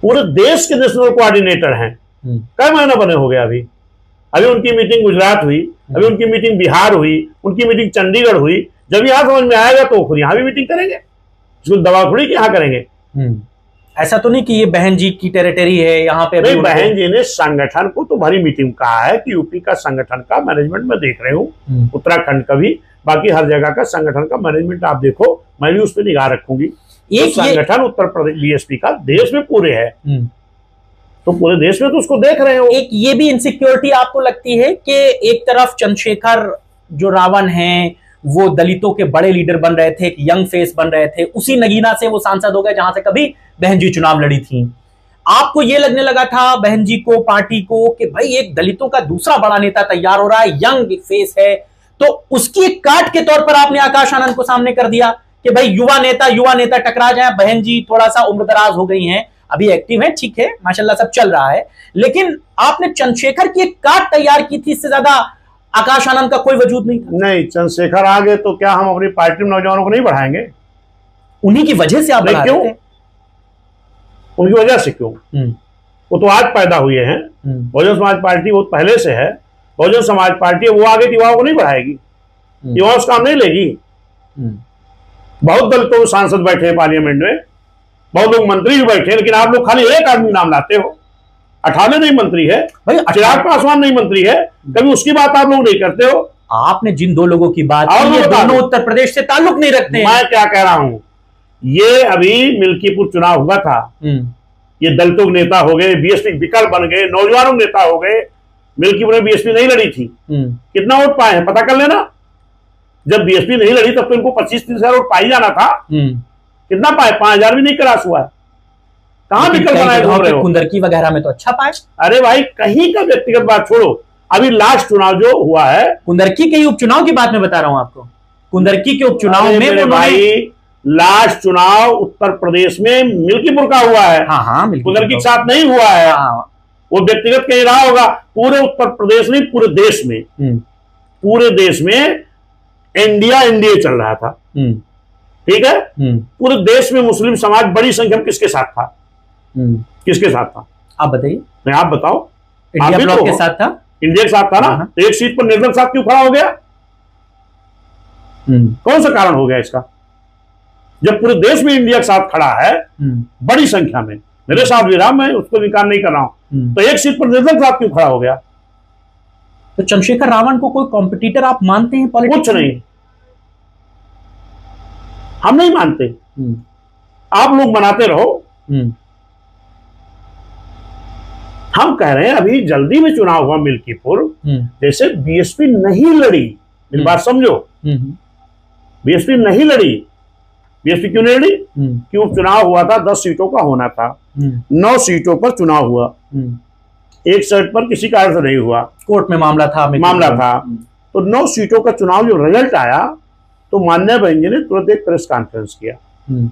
पूरे देश के नेशनल कोऑर्डिनेटर हैं। कई महीना बने हो गया अभी उनकी मीटिंग गुजरात हुई, अभी उनकी मीटिंग बिहार हुई, उनकी मीटिंग चंडीगढ़ हुई। जब यहाँ समझ में आएगा तो फिर यहाँ भी मीटिंग करेंगे, इसको दवा थोड़ी कि यहाँ करेंगे। ऐसा तो नहीं कि ये बहन जी की टेरिटरी है यहाँ पे। नहीं, बहन जी ने संगठन को तो भरी मीटिंग कहा है कि यूपी का संगठन का मैनेजमेंट मैं देख रही हूँ, उत्तराखंड का भी, बाकी हर जगह का संगठन का मैनेजमेंट आप देखो, मैं भी उस पर निगाह रखूंगी। एक संगठन उत्तर प्रदेश बीएसपी का देश में पूरे है, तो पूरे देश में तो उसको देख रहे हो। एक ये भी इनसिक्योरिटी आपको लगती है कि एक तरफ चंद्रशेखर जो रावण हैं वो दलितों के बड़े लीडर बन रहे थे, एक यंग फेस बन रहे थे, उसी नगीना से वो सांसद हो गए जहां से कभी बहन जी चुनाव लड़ी थी। आपको ये लगने लगा था बहन जी को, पार्टी को, कि भाई एक दलितों का दूसरा बड़ा नेता तैयार हो रहा है, यंग फेस है, तो उसकी एक काट के तौर पर आपने आकाश आनंद को सामने कर दिया कि भाई युवा नेता टकरा जाए। बहन जी थोड़ा सा उम्रदराज हो गई हैं, अभी एक्टिव है, ठीक है, माशाल्लाह सब चल रहा है, लेकिन आपने चंद्रशेखर की एक काट तैयार की थी, इससे ज्यादा आकाश आनंद का कोई वजूद नहीं था। नहीं, चंद्रशेखर आ गए तो क्या हम अपनी पार्टी में नौजवानों को नहीं बढ़ाएंगे? उन्हीं की वजह से आप बढ़ा रहे थे। उनकी वजह से क्यों? वो तो आज पैदा हुए हैं। बहुजन समाज पार्टी बहुत पहले से है, बहुजन समाज पार्टी वो आगे युवाओं को नहीं बढ़ाएगी, युवाओं से काम नहीं लेगी। बहुत दलितों के सांसद बैठे हैं पार्लियामेंट में, बहुत लोग मंत्री भी बैठे हैं, लेकिन आप लोग खाली एक आदमी नाम लाते हो। 98 नहीं मंत्री है भाई, चिराग पासवान नहीं मंत्री है, कभी उसकी बात आप लोग नहीं करते हो। आपने जिन दो लोगों की बात की, ये दोनों उत्तर प्रदेश से ताल्लुक नहीं रखते हैं। मैं क्या कह रहा हूं, ये अभी मिल्कीपुर चुनाव हुआ था, ये दलितों के नेता हो गए, बीएसपी विकल्प बन गए, नौजवानों के नेता हो गए। मिल्कीपुर में बीएसपी नहीं लड़ी थी, कितना वोट पाए हैं पता कर लेना। जब बीएसपी नहीं लड़ी तब तो इनको 25-30 हजार वोट पाई जाना था, कितना पाए? 5000 भी नहीं क्रॉस हुआ है। कहां विकल्प बनाए घूम रहे हो? कुंदरकी वगैरह में तो अच्छा पाए। अरे भाई कहीं का व्यक्तिगत बात छोड़ो, अभी लास्ट चुनाव जो हुआ है, कुंदरकी के उपचुनाव की बात मैं बता रहा हूं आपको। कुंदरकी के उपचुनाव में भाई लास्ट चुनाव उत्तर प्रदेश में मिल्कीपुर का हुआ है। हाँ, कुंदरकी के साथ नहीं हुआ है। वो व्यक्तिगत कहीं रहा होगा, पूरे उत्तर प्रदेश नहीं पूरे देश में, पूरे देश में एनडीए चल रहा था, ठीक है। पूरे देश में मुस्लिम समाज बड़ी संख्या में किसके साथ था? किसके साथ था आप बताइए। नहीं आप बताओ। इंडिया ब्लॉक के साथ था, इंडिया के साथ था ना। तो एक सीट पर निर्दल साथ क्यों खड़ा हो गया? कौन सा कारण हो गया इसका? जब पूरे देश में इंडिया के साथ खड़ा है बड़ी संख्या में, मेरे साथ भी रहा, मैं उसको इनकार नहीं कर रहा हूं, तो एक सीट पर निर्दल साथ क्यों खड़ा हो गया? तो चंद्रशेखर रावण को कोई कॉम्पिटिटर आप मानते हैं? कुछ नहीं, हम नहीं मानते। आप लोग बनाते रहो। हम कह रहे हैं अभी जल्दी में चुनाव हुआ मिल्कीपुर, जैसे बीएसपी नहीं लड़ी, मेरी बात समझो, बीएसपी नहीं लड़ी। बीएसपी क्यों नहीं लड़ी? क्यों? चुनाव हुआ था 10 सीटों का होना था, 9 सीटों पर चुनाव हुआ, एक सीट पर किसी कारण से नहीं हुआ, कोर्ट में मामला था। तो 9 सीटों का चुनाव जो रिजल्ट आया, तो माननीय बहन जी ने तुरंत एक प्रेस कॉन्फ्रेंस किया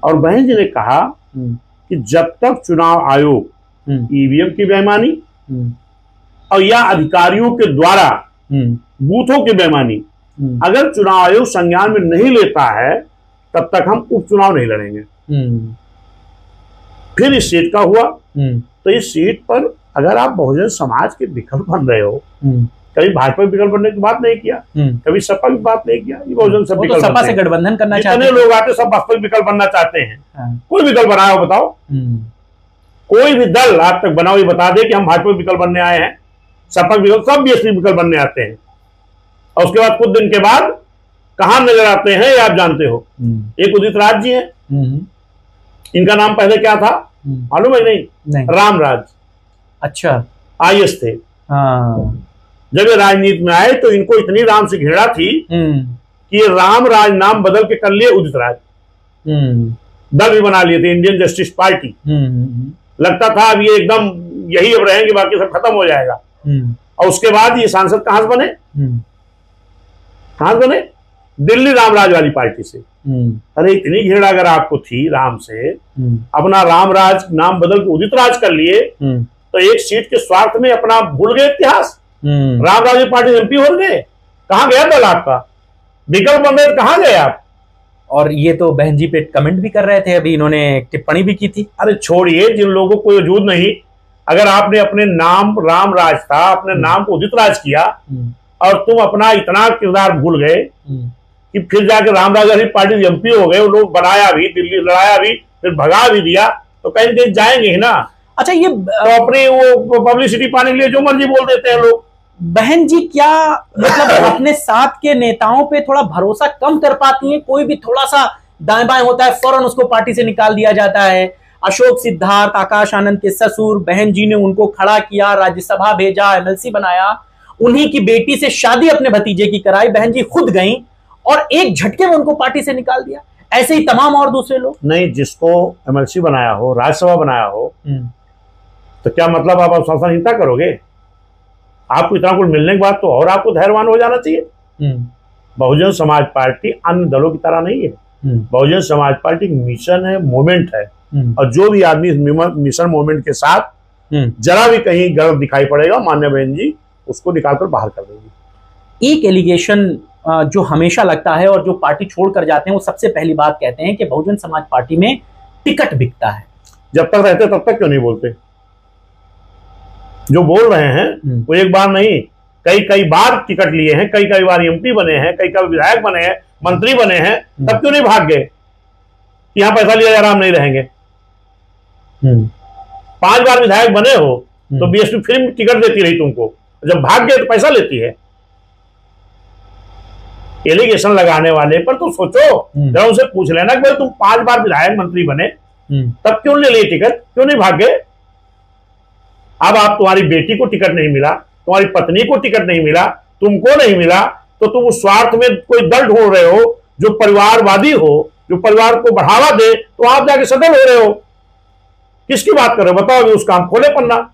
और बहन जी ने कहा कि जब तक चुनाव आयोग ईवीएम की बेईमानी और या अधिकारियों के द्वारा बूथों की बेईमानी अगर चुनाव आयोग संज्ञान में नहीं लेता है, तब तक हम उपचुनाव नहीं लड़ेंगे। फिर इस सीट का हुआ, तो इस सीट पर अगर आप बहुजन समाज के विकल्प बन रहे हो, कभी भाजपा विकल्प बनने की बात नहीं किया, कभी सपा की बात नहीं किया, ये बहुजन सब विकल्प, सपा से गठबंधन करना चाहते हैं। जितने लोग आते सब बसपा विकल्प बनना चाहते हैं। कोई विकल्प बनाया हो बताओ, कोई भी दल आज तक बनाओ ये बता दे कि हम भाजपा विकल्प बनने आए हैं, सपा विकल्प, सब बीएसपी विकल्प बनने आते हैं। और उसके बाद कुछ दिन के बाद कहां नजर आते हैं ये आप जानते हो। एक उदित राज जी हैं, इनका नाम पहले क्या था मालूम है? नहीं। रामराज। अच्छा, आईएएस थे। जब ये राजनीति में आए तो इनको इतनी राम से घृणा थी कि ये रामराज नाम बदल के कर लिए उदित राज। दल भी बना लिए थे, इंडियन जस्टिस पार्टी। लगता था अब ये एकदम यही अब रहेंगे, बाकी सब खत्म हो जाएगा। और उसके बाद ये सांसद कहां से बने? कहां से बने? दिल्ली रामराज वाली पार्टी से। अरे इतनी घृणा अगर आपको थी राम से, अपना रामराज नाम बदल के उदित राज कर लिए, तो एक सीट के स्वार्थ में अपना भूल गए इतिहास। रामराज पार्टी एमपी हो गए, कहां गया दल आपका? विकल्प बन रहे, कहां गए आप? और ये तो बहन जी पे कमेंट भी कर रहे थे, अभी इन्होंने टिप्पणी भी की थी। अरे छोड़िए, जिन लोगों को वजूद नहीं, अगर आपने अपने नाम रामराज था, अपने नाम को उदित राज किया और तुम अपना इतना किरदार भूल गए कि फिर जाके रामराज वाली पार्टी एमपी हो गए, लोग बनाया भी, दिल्ली लड़ाया भी, फिर भगा भी दिया, तो कहीं कहीं जाएंगे ही ना। अच्छा, ये तो अपने वो पब्लिसिटी पाने के लिए जो मर्जी बोल देते हैं लोग। बहन जी क्या मतलब अपने साथ के नेताओं पे थोड़ा भरोसा कम कर पाती हैं? कोई भी थोड़ा सा दाएं बाएं होता है फौरन उसको पार्टी से निकाल दिया जाता है। अशोक सिद्धार्थ, आकाश आनंद के ससुर, बहन जी ने उनको खड़ा किया, राज्यसभा भेजा, एमएलसी बनाया, उन्हीं की बेटी से शादी अपने भतीजे की कराई, बहन जी खुद गई और एक झटके में उनको पार्टी से निकाल दिया। ऐसे ही तमाम और दूसरे लोग। नहीं, जिसको एमएलसी बनाया हो, राज्यसभा बनाया हो, तो क्या मतलब आप अनुशासनहीनता करोगे? आपको इतना कुछ मिलने के बाद तो और आपको धैर्यवान हो जाना चाहिए। बहुजन समाज पार्टी अन्य दलों की तरह नहीं है। बहुजन समाज पार्टी मिशन है, मूवमेंट है, और जो भी आदमी मिशन मूवमेंट के साथ जरा भी कहीं गलत दिखाई पड़ेगा, मान्य बहन जी उसको निकालकर बाहर कर देंगी। एक एलिगेशन जो हमेशा लगता है और जो पार्टी छोड़कर जाते हैं वो सबसे पहली बात कहते हैं कि बहुजन समाज पार्टी में टिकट बिकता है। जब तक रहते तब तक क्यों नहीं बोलते? जो बोल रहे हैं वो एक बार नहीं कई कई बार टिकट लिए हैं, कई कई बार एमपी बने हैं, कई कई विधायक बने हैं, मंत्री बने हैं, तब क्यों नहीं भाग गए? यहां पैसा लिया जा रहा, हम नहीं रहेंगे। 5 बार विधायक बने हो तो बीएसपी फिल्म टिकट देती रही तुमको, जब भाग गए तो पैसा लेती है। एलिगेशन लगाने वाले पर तो सोचो, जरा उनसे पूछ लेना कि भाई तुम 5 बार विधायक मंत्री बने, तब क्यों ले लिए टिकट, क्यों नहीं भाग गए? अब आप, तुम्हारी बेटी को टिकट नहीं मिला, तुम्हारी पत्नी को टिकट नहीं मिला, तुमको नहीं मिला, तो तुम उस स्वार्थ में कोई दल ढूंढ रहे हो जो परिवारवादी हो, जो परिवार को बढ़ावा दे, तो आप जाके सदन हो रहे हो। किसकी बात कर रहे हो बताओ? अभी उसका हम खोले पन्ना।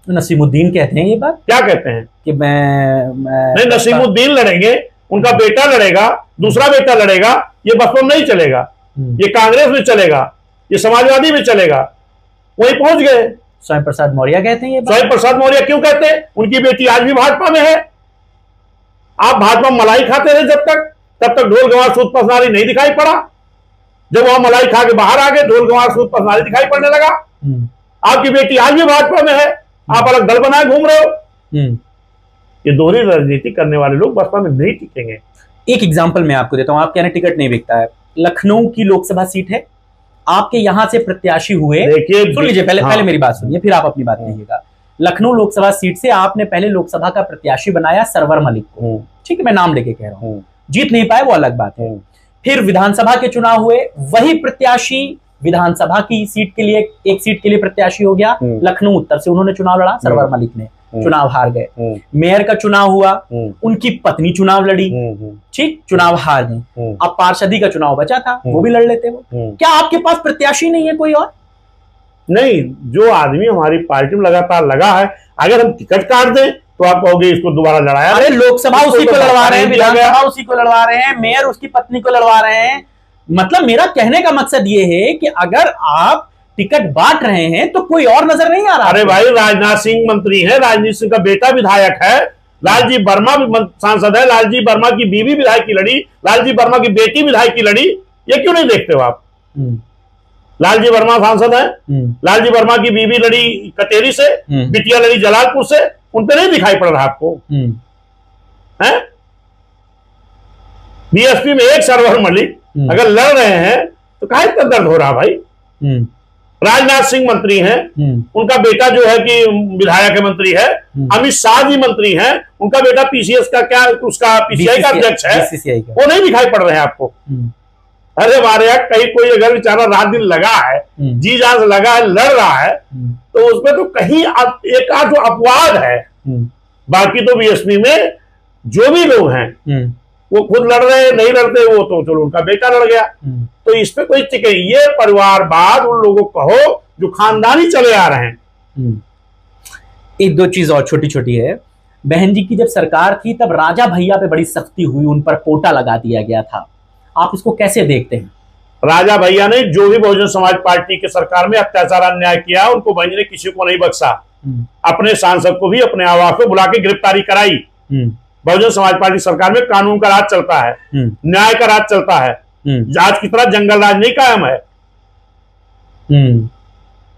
नसीमुद्दीन कहते हैं ये बात। क्या कहते हैं? कि मैं नहीं, नसीमुद्दीन लड़ेंगे, उनका बेटा लड़ेगा, दूसरा बेटा लड़ेगा, ये बसपा में नहीं चलेगा, ये कांग्रेस में चलेगा, ये समाजवादी में चलेगा। वहीं पहुंच गए। स्वयं प्रसाद मौर्य कहते हैं ये बात। स्वयं प्रसाद मौर्य क्यों कहते हैं? उनकी बेटी आज भी भाजपा में है। आप भाजपा में मलाई खाते रहे जब तक, तब तक ढोल गंवार सूत पसनारी नहीं दिखाई पड़ा। जब वहां मलाई खा के बाहर आ गए, ढोल गंवार सूत पसनारी दिखाई पड़ने लगा। आपकी बेटी आज भी भाजपा में है, आप अलग दल बनाए घूम रहे हो। ये दोहरी राजनीति करने वाले लोग बसपा में नहीं टिकेंगे। एक एग्जांपल मैं आपको देता हूं। आप कह रहे हैं टिकट नहीं बिकता है। लखनऊ की लोकसभा सीट है, आपके यहां से प्रत्याशी हुए। देखिए, सुन लीजिए, पहले मेरी बात सुनिए, फिर आप अपनी बात कहिएगा। लखनऊ लोकसभा सीट से आपने पहले लोकसभा का प्रत्याशी बनाया सरवर मलिक को, ठीक है, मैं नाम लेके कह रहा हूं। जीत नहीं पाए वो अलग बात है। फिर विधानसभा के चुनाव हुए, वही प्रत्याशी विधानसभा की सीट के लिए, एक सीट के लिए प्रत्याशी हो गया। लखनऊ उत्तर से उन्होंने चुनाव लड़ा, सरवर मलिक ने, चुनाव हार गए। मेयर का चुनाव हुआ, उनकी पत्नी चुनाव लड़ी, ठीक, चुनाव हार गए। अब पार्षदी का चुनाव बचा था, वो भी लड़ लेते वो। क्या आपके पास प्रत्याशी नहीं है कोई और? नहीं, जो आदमी हमारी पार्टी में लगातार लगा है, अगर हम टिकट काट दें तो आप कहोगे इसको दोबारा लड़ाया। अरे लोकसभा उसी को लड़वा रहे हैं, विधानसभा उसी को लड़वा रहे हैं, मेयर उसकी पत्नी को लड़वा रहे हैं। मतलब मेरा कहने का मकसद ये है कि अगर आप टिकट बांट रहे हैं तो कोई और नजर नहीं आ रहा। अरे भाई, राजनाथ सिंह मंत्री है, राजनाथ सिंह का बेटा विधायक है, लालजी वर्मा भी सांसद है, लालजी वर्मा की बीवी विधायक की लड़ी, लालजी वर्मा की बेटी विधायक की लड़ी, ये क्यों नहीं देखते हो आप? लालजी वर्मा सांसद है, लालजी वर्मा की बीवी लड़ी कटेरी से, बिटिया लड़ी जलालपुर से, उन पे नहीं दिखाई पड़ रहा आपको? है बीएसपी में एक सरवर मलिक अगर लड़ रहे हैं तो काहे इतना दर्द हो रहा भाई? राजनाथ सिंह मंत्री हैं, उनका बेटा जो है कि विधायक है, मंत्री है। अमित शाह जी मंत्री हैं, उनका बेटा पीसीएस का क्या, उसका पीसीआई का अध्यक्ष है, वो नहीं दिखाई पड़ रहे हैं आपको? अरे हमारे यहाँ कहीं कोई अगर बेचारा रात दिन लगा है, जी जान से लगा है, लड़ रहा है, तो उसमें तो कहीं एक आध जो अपवाद है, बाकी तो बीएसपी में जो भी लोग हैं वो खुद लड़ रहे हैं, नहीं लड़ते वो तो चलो उनका बेटा लड़ गया। तो इस पे कोई टिके, ये परिवारवाद उन लोगों को कहो जो खानदानी चले आ रहे हैं। एक दो चीज और छोटी छोटी है। बहन जी की जब सरकार थी तब राजा भैया पे बड़ी सख्ती हुई, उन पर पोटा लगा दिया गया था, आप इसको कैसे देखते हैं? राजा भैया ने जो भी बहुजन समाज पार्टी के सरकार में अत्याचार अन्याय किया, उनको बहन ने किसी को नहीं बख्शा। अपने सांसद को भी अपने आवास पे बुला के गिरफ्तारी कराई। बहुजन समाज पार्टी सरकार में कानून का राज चलता है, न्याय का राज चलता है, आज की तरह जंगल राज नहीं कायम है।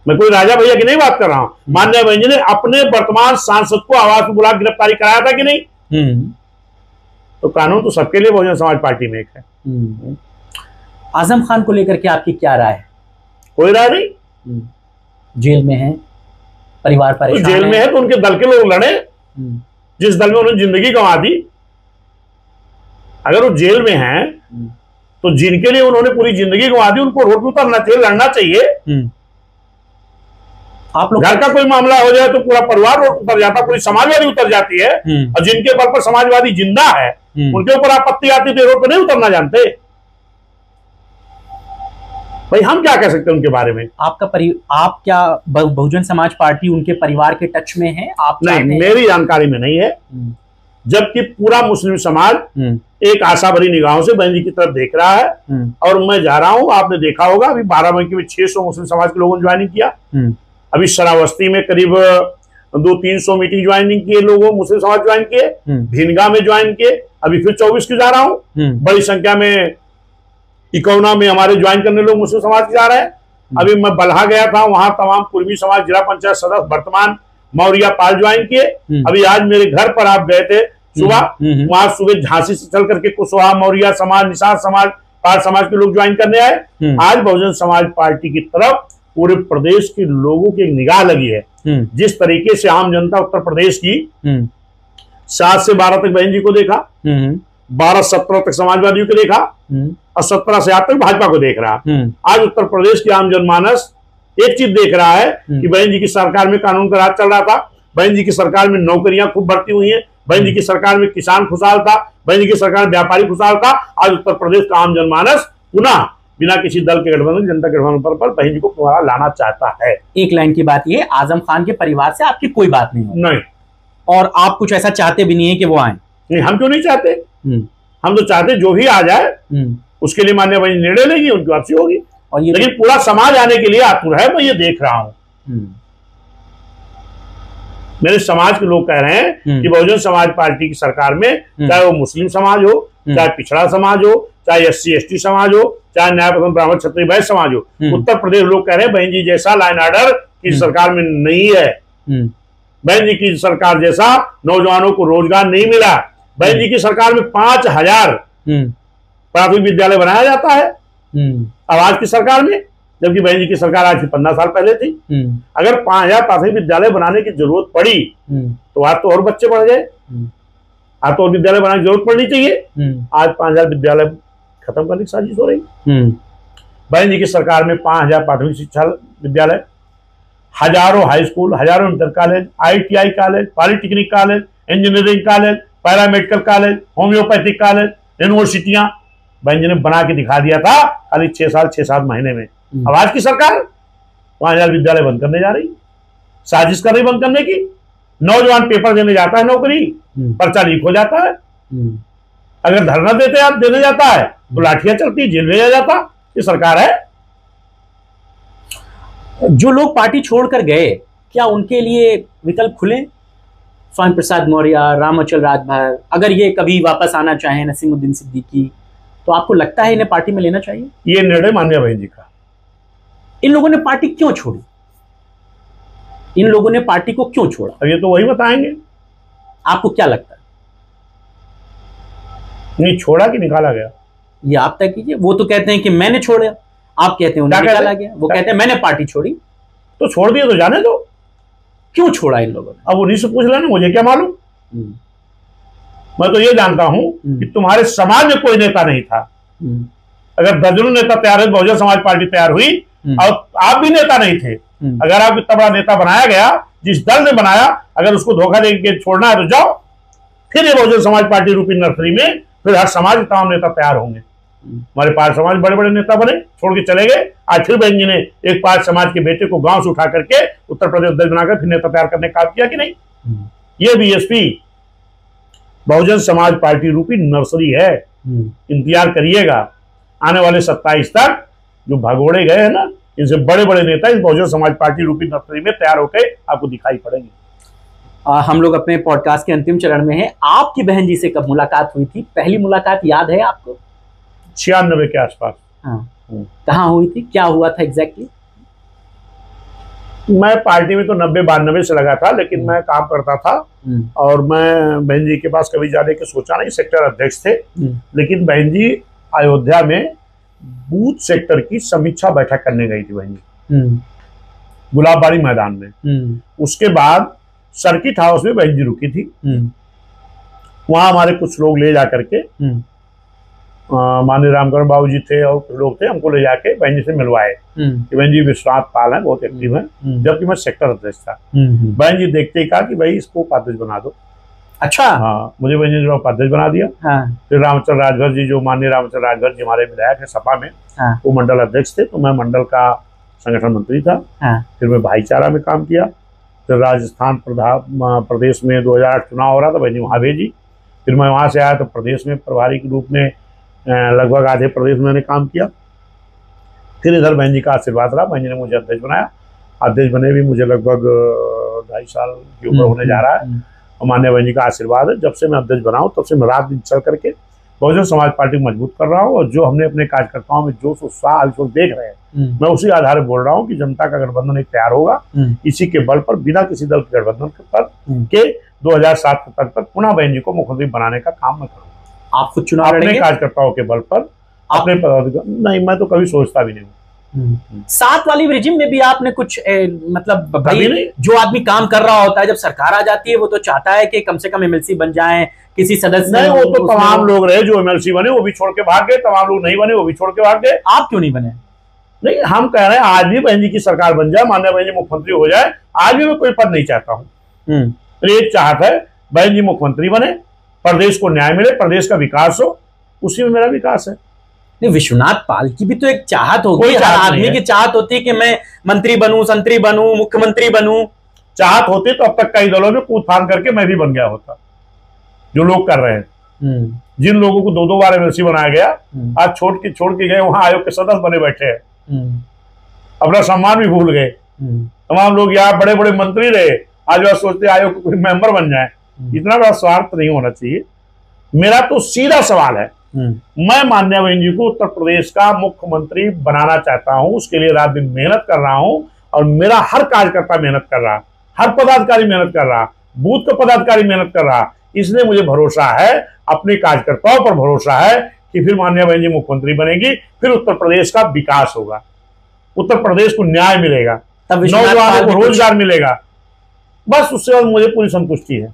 मैं कोई राजा भैया की नहीं बात कर रहा हूं। माननीय बहन जी ने अपने वर्तमान सांसद को आवास में बुला गिरफ्तारी कराया था कि नहीं? तो कानून तो सबके लिए बहुजन समाज पार्टी में एक है। आजम खान को लेकर के आपकी क्या राय है? कोई राय नहीं। जेल में है, परिवार परेशान जेल में है तो उनके दल के लोग लड़े, जिस दल में उन्होंने जिंदगी गंवा दी। अगर वो जेल में हैं तो जिनके लिए उन्होंने पूरी जिंदगी गंवा दी, उनको रोड पे उतरना चाहिए, लड़ना चाहिए। आप लोग घर का कोई मामला हो जाए तो पूरा परिवार रोड उतर जाता, पूरी समाजवादी उतर जाती है, और जिनके बल पर समाजवादी जिंदा है उनके ऊपर आपत्ति आती तो रोड पर नहीं उतरना जानते। भाई हम क्या कह सकते हैं उनके बारे में? आप क्या बहुजन समाज पार्टी उनके परिवार के टच में है? आप नहीं, मेरी जानकारी में नहीं है, जबकि पूरा मुस्लिम समाज एक आशा भरी निगाहों से बहन जी की तरफ देख रहा है। और मैं जा रहा हूं, आपने देखा होगा अभी बाराबंकी में 600 मुस्लिम समाज के लोगों ने ज्वाइनिंग किया। अभी श्रावस्ती में करीब 200-300 मीटिंग ज्वाइनिंग किए, लोगों मुस्लिम समाज ज्वाइन किए, भिनगा में ज्वाइन किए, अभी फिर 24 की जा रहा हूं। बड़ी संख्या में इकौना में हमारे ज्वाइन करने लोग मुस्लिम समाज के जा रहे हैं। अभी मैं बल्हा गया था, वहां तमाम कुर्मी समाज जिला पंचायत सदस्य वर्तमान मौर्या पाल ज्वाइन किए। अभी आज मेरे घर पर आप गए थे सुबह, वहां सुबह झांसी से चल करके कुशवाहा, मौर्या समाज, निषाद समाज, पाल समाज के लोग ज्वाइन करने आए। आज बहुजन समाज पार्टी की तरफ पूरे प्रदेश के लोगों की एक निगाह लगी है। जिस तरीके से आम जनता उत्तर प्रदेश की 7 से 12 तक बहन जी को देखा, 12-17 तक समाजवादियों को देखा और 17 से 8 तक भाजपा को देख रहा। आज उत्तर प्रदेश की आम जनमानस एक चीज देख रहा है कि बहन जी की सरकार में कानून का राज चल रहा था, बहन जी की सरकार में नौकरियां खूब बढ़ती हुई हैं, बहन जी की सरकार में किसान खुशहाल था, बहन जी की सरकार में व्यापारी खुशहाल था। आज उत्तर प्रदेश का आम जनमानस पुनः बिना किसी दल के गठबंधन, जनता गठबंधन पर बहन जी को दोबारा लाना चाहता है। एक लाइन की बात ये, आजम खान के परिवार से आपकी कोई बात नहीं हो? नहीं। और आप कुछ ऐसा चाहते भी नहीं है कि वो आए? नहीं, हम क्यों नहीं चाहते? हम तो चाहते जो भी आ जाए उसके लिए मान्य बहन निर्णय लेगी, उनकी वापसी होगी। और ये लेकिन पूरा समाज आने के लिए आतुर है, मैं ये देख रहा हूं। मेरे समाज के लोग कह रहे हैं कि बहुजन समाज पार्टी की सरकार में चाहे वो मुस्लिम समाज हो, चाहे पिछड़ा समाज हो, चाहे SC/ST समाज हो, चाहे न्याय पसंद ब्राह्मण क्षत्रिय वैश्य समाज हो, उत्तर प्रदेश लोग कह रहे हैं बहन जी जैसा लाइन ऑर्डर की सरकार में नहीं है, बहन जी की सरकार जैसा नौजवानों को रोजगार नहीं मिला, बहन जी की सरकार में 5000 प्राथमिक विद्यालय बनाया जाता है अब आज की सरकार में, जबकि बहन जी की सरकार आज से 15 साल पहले थी। अगर 5000 प्राथमिक विद्यालय बनाने की जरूरत पड़ी तो आज तो और बच्चे बढ़ गए, आज तो और विद्यालय बनाने की जरूरत पड़नी चाहिए। आज 5000 विद्यालय खत्म करने की साजिश हो रही। बहन जी की सरकार में 5000 प्राथमिक शिक्षा विद्यालय, हजारों हाई स्कूल, हजारों inter college, ITI college, polytechnic college, engineering college, paramedical college, homeopathic college, यूनिवर्सिटियां बहन जी ने बना के दिखा दिया था खाली 6-7 महीने में। अब आज की सरकार 5000 विद्यालय बंद करने जा रही, साजिश कर रही बंद करने की। नौजवान पेपर देने जाता है, नौकरी पर्चा लीक हो जाता है, अगर धरना देने जाता है तो लाठियां चलती, जेल भेजा जाता। ये सरकार है। जो लोग पार्टी छोड़कर गए, क्या उनके लिए विकल्प खुले? स्वामी प्रसाद मौर्य, रामाचल राजभर, अगर ये कभी वापस आना चाहें, नसीमुद्दीन सिद्दीकी, तो आपको लगता है इन्हें पार्टी में लेना चाहिए? ये निर्णय मान्य बहन जी का। इन लोगों ने पार्टी क्यों छोड़ी? इन लोगों ने पार्टी को क्यों छोड़ा? अब ये तो वही बताएंगे। आपको क्या लगता है? नहीं छोड़ा कि निकाला गया, ये आप तय कीजिए। वो तो कहते हैं कि मैंने छोड़ा, आप कहते हैं उन्हें निकाला गया। वो कहते हैं मैंने पार्टी छोड़ी। तो छोड़ दिया तो जाने दो। क्यों छोड़ा इन लोगों ने? अब उन्हीं से पूछ लेना, मुझे क्या मालूम। मैं तो ये जानता हूं कि तुम्हारे समाज में कोई नेता नहीं था। अगर दर्जनों नेता तैयार है, बहुजन समाज पार्टी तैयार हुई और आप भी नेता नहीं थे। अगर आप इतना बड़ा नेता बनाया गया, जिस दल ने बनाया, अगर उसको धोखा देके छोड़ना है तो जाओ, फिर ये बहुजन समाज पार्टी रूपी नर्सरी में फिर हर समाज के तमाम नेता तैयार होंगे। हमारे पाल समाज बड़े बड़े नेता बने, छोड़ के चले गए। आज फिर बहन जी ने एक पाल समाज के बेटे को गांव से उठा करके उत्तर प्रदेश अध्यक्ष बनाकर फिर नेता तैयार करने का काम किया कि नहीं? ये BSP बहुजन समाज पार्टी रूपी नर्सरी है। इंतजार करिएगा, आने वाले 27 तक जो भगोड़े गए हैं ना, इनसे बड़े बड़े नेता इस बहुजन समाज पार्टी रूपी नर्सरी में तैयार होकर आपको दिखाई पड़ेंगे। हम लोग अपने पॉडकास्ट के अंतिम चरण में हैं। आपकी बहन जी से कब मुलाकात हुई थी? पहली मुलाकात याद है आपको? 96 के आसपास। हाँ, कहाँ हुई थी? क्या हुआ था एग्जैक्टली? मैं पार्टी में तो 90-92 से लगा था, लेकिन मैं काम करता था और मैं बहन जी के पास कभी जाने की सोचा नहीं। सेक्टर अध्यक्ष थे, लेकिन बहन जी अयोध्या में बूथ सेक्टर की समीक्षा बैठक करने गई थी बहन जी, गुलाबबाड़ी मैदान में। उसके बाद सर्किट हाउस में बहन जी रुकी थी। वहां हमारे कुछ लोग ले जा करके, माननीय रामकरण बाबू जी थे और लोग थे, हमको ले जाके बहन जी से मिलवाए कि बहन जी विश्वनाथ पाल है, बहुत एक्टिव है, जबकि मैं सेक्टर अध्यक्ष था। बहन जी देखते ही कहा कि भाई इसको उपाध्यक्ष बना दो। अच्छा। हाँ, मुझे बहन जी ने उपाध्यक्ष बना दिया। फिर रामचंद्र राजभर जी, जो माननीय रामचंद्र राजभर जी हमारे विधायक है सपा में, वो मंडल अध्यक्ष थे, तो मैं मंडल का संगठन मंत्री था। फिर मैं भाईचारा में काम किया। फिर राजस्थान प्रदेश में 2008 चुनाव हो रहा था, बहन जी वहाँ भेजी। फिर मैं वहाँ से आया तो प्रदेश में प्रभारी के रूप में लगभग आधे प्रदेश में मैंने काम किया। फिर इधर बहन जी का आशीर्वाद रहा, बहन जी ने मुझे अध्यक्ष बनाया। अध्यक्ष बने भी मुझे लगभग 2.5 साल के ऊपर होने जा रहा है। और माननीय बहन जी का आशीर्वाद है, जब से मैं अध्यक्ष बनाऊँ तब से मैं रात दिन चल करके बहुजन समाज पार्टी को मजबूत कर रहा हूँ, और जो हमने अपने कार्यकर्ताओं में जोश उत्साह इस वक्त देख रहे हैं, मैं उसी आधार पर बोल रहा हूँ कि जनता का गठबंधन एक तैयार होगा। इसी के बल पर बिना किसी दल के गठबंधन पर के 2007 तक पुनः बहन जी को मुख्यमंत्री बनाने का काम मैं करूँगा। आप खुद चुनाव अपने कार्यकर्ताओं के बल पर, अपने पदाधिकारी नहीं, मैं तो कभी सोचता भी नहीं हूँ। 7 वाली रिजिम में भी आपने कुछ मतलब भाई जो आदमी काम कर रहा होता है, जब सरकार आ जाती है वो तो चाहता है कि कम से कम एमएलसी बन जाए, किसी सदस्य नहीं, वो तो तमाम लोग रहे जो एमएलसी बने वो भी छोड़ के भाग गए, तमाम लोग नहीं बने वो भी छोड़ के भाग गए। आप क्यों नहीं बने? नहीं, हम कह रहे हैं आज भी बहन जी की सरकार बन जाए, माननीय बहन जी मुख्यमंत्री हो जाए, आज भी मैं कोई पद नहीं चाहता हूँ। एक चाहत है बहन जी मुख्यमंत्री बने, प्रदेश को न्याय मिले, प्रदेश का विकास हो, उसी में मेरा विकास है। नहीं, विश्वनाथ पाल की भी तो एक चाहत होगी, हर आदमी की चाहत होती है कि मैं मंत्री बनूं, संतरी बनूं, मुख्यमंत्री बनूं। चाहत होती तो अब तक कई दलों में कूद फान करके मैं भी बन गया होता, जो लोग कर रहे हैं। जिन लोगों को 2-2 बार एमएलसी बनाया गया, आज छोड़ के गए, वहां आयोग के सदस्य बने बैठे हैं, अपना सम्मान भी भूल गए। तमाम लोग यहाँ बड़े बड़े मंत्री रहे, आज वह सोचते आयोग को कोई मेंबर बन जाए। इतना बड़ा स्वार्थ नहीं होना चाहिए। मेरा तो सीधा सवाल है, मैं माननीय बहन जी को उत्तर प्रदेश का मुख्यमंत्री बनाना चाहता हूं, उसके लिए रात दिन मेहनत कर रहा हूं, और मेरा हर कार्यकर्ता मेहनत कर रहा, हर पदाधिकारी मेहनत कर रहा, बूथ का पदाधिकारी मेहनत कर रहा। इसलिए मुझे भरोसा है, अपने कार्यकर्ताओं पर भरोसा है कि फिर माननीय बहन जी मुख्यमंत्री बनेगी, फिर उत्तर प्रदेश का विकास होगा, उत्तर प्रदेश को न्याय मिलेगा, नौजवानों को रोजगार मिलेगा। बस उससे और मुझे पूरी संतुष्टि है।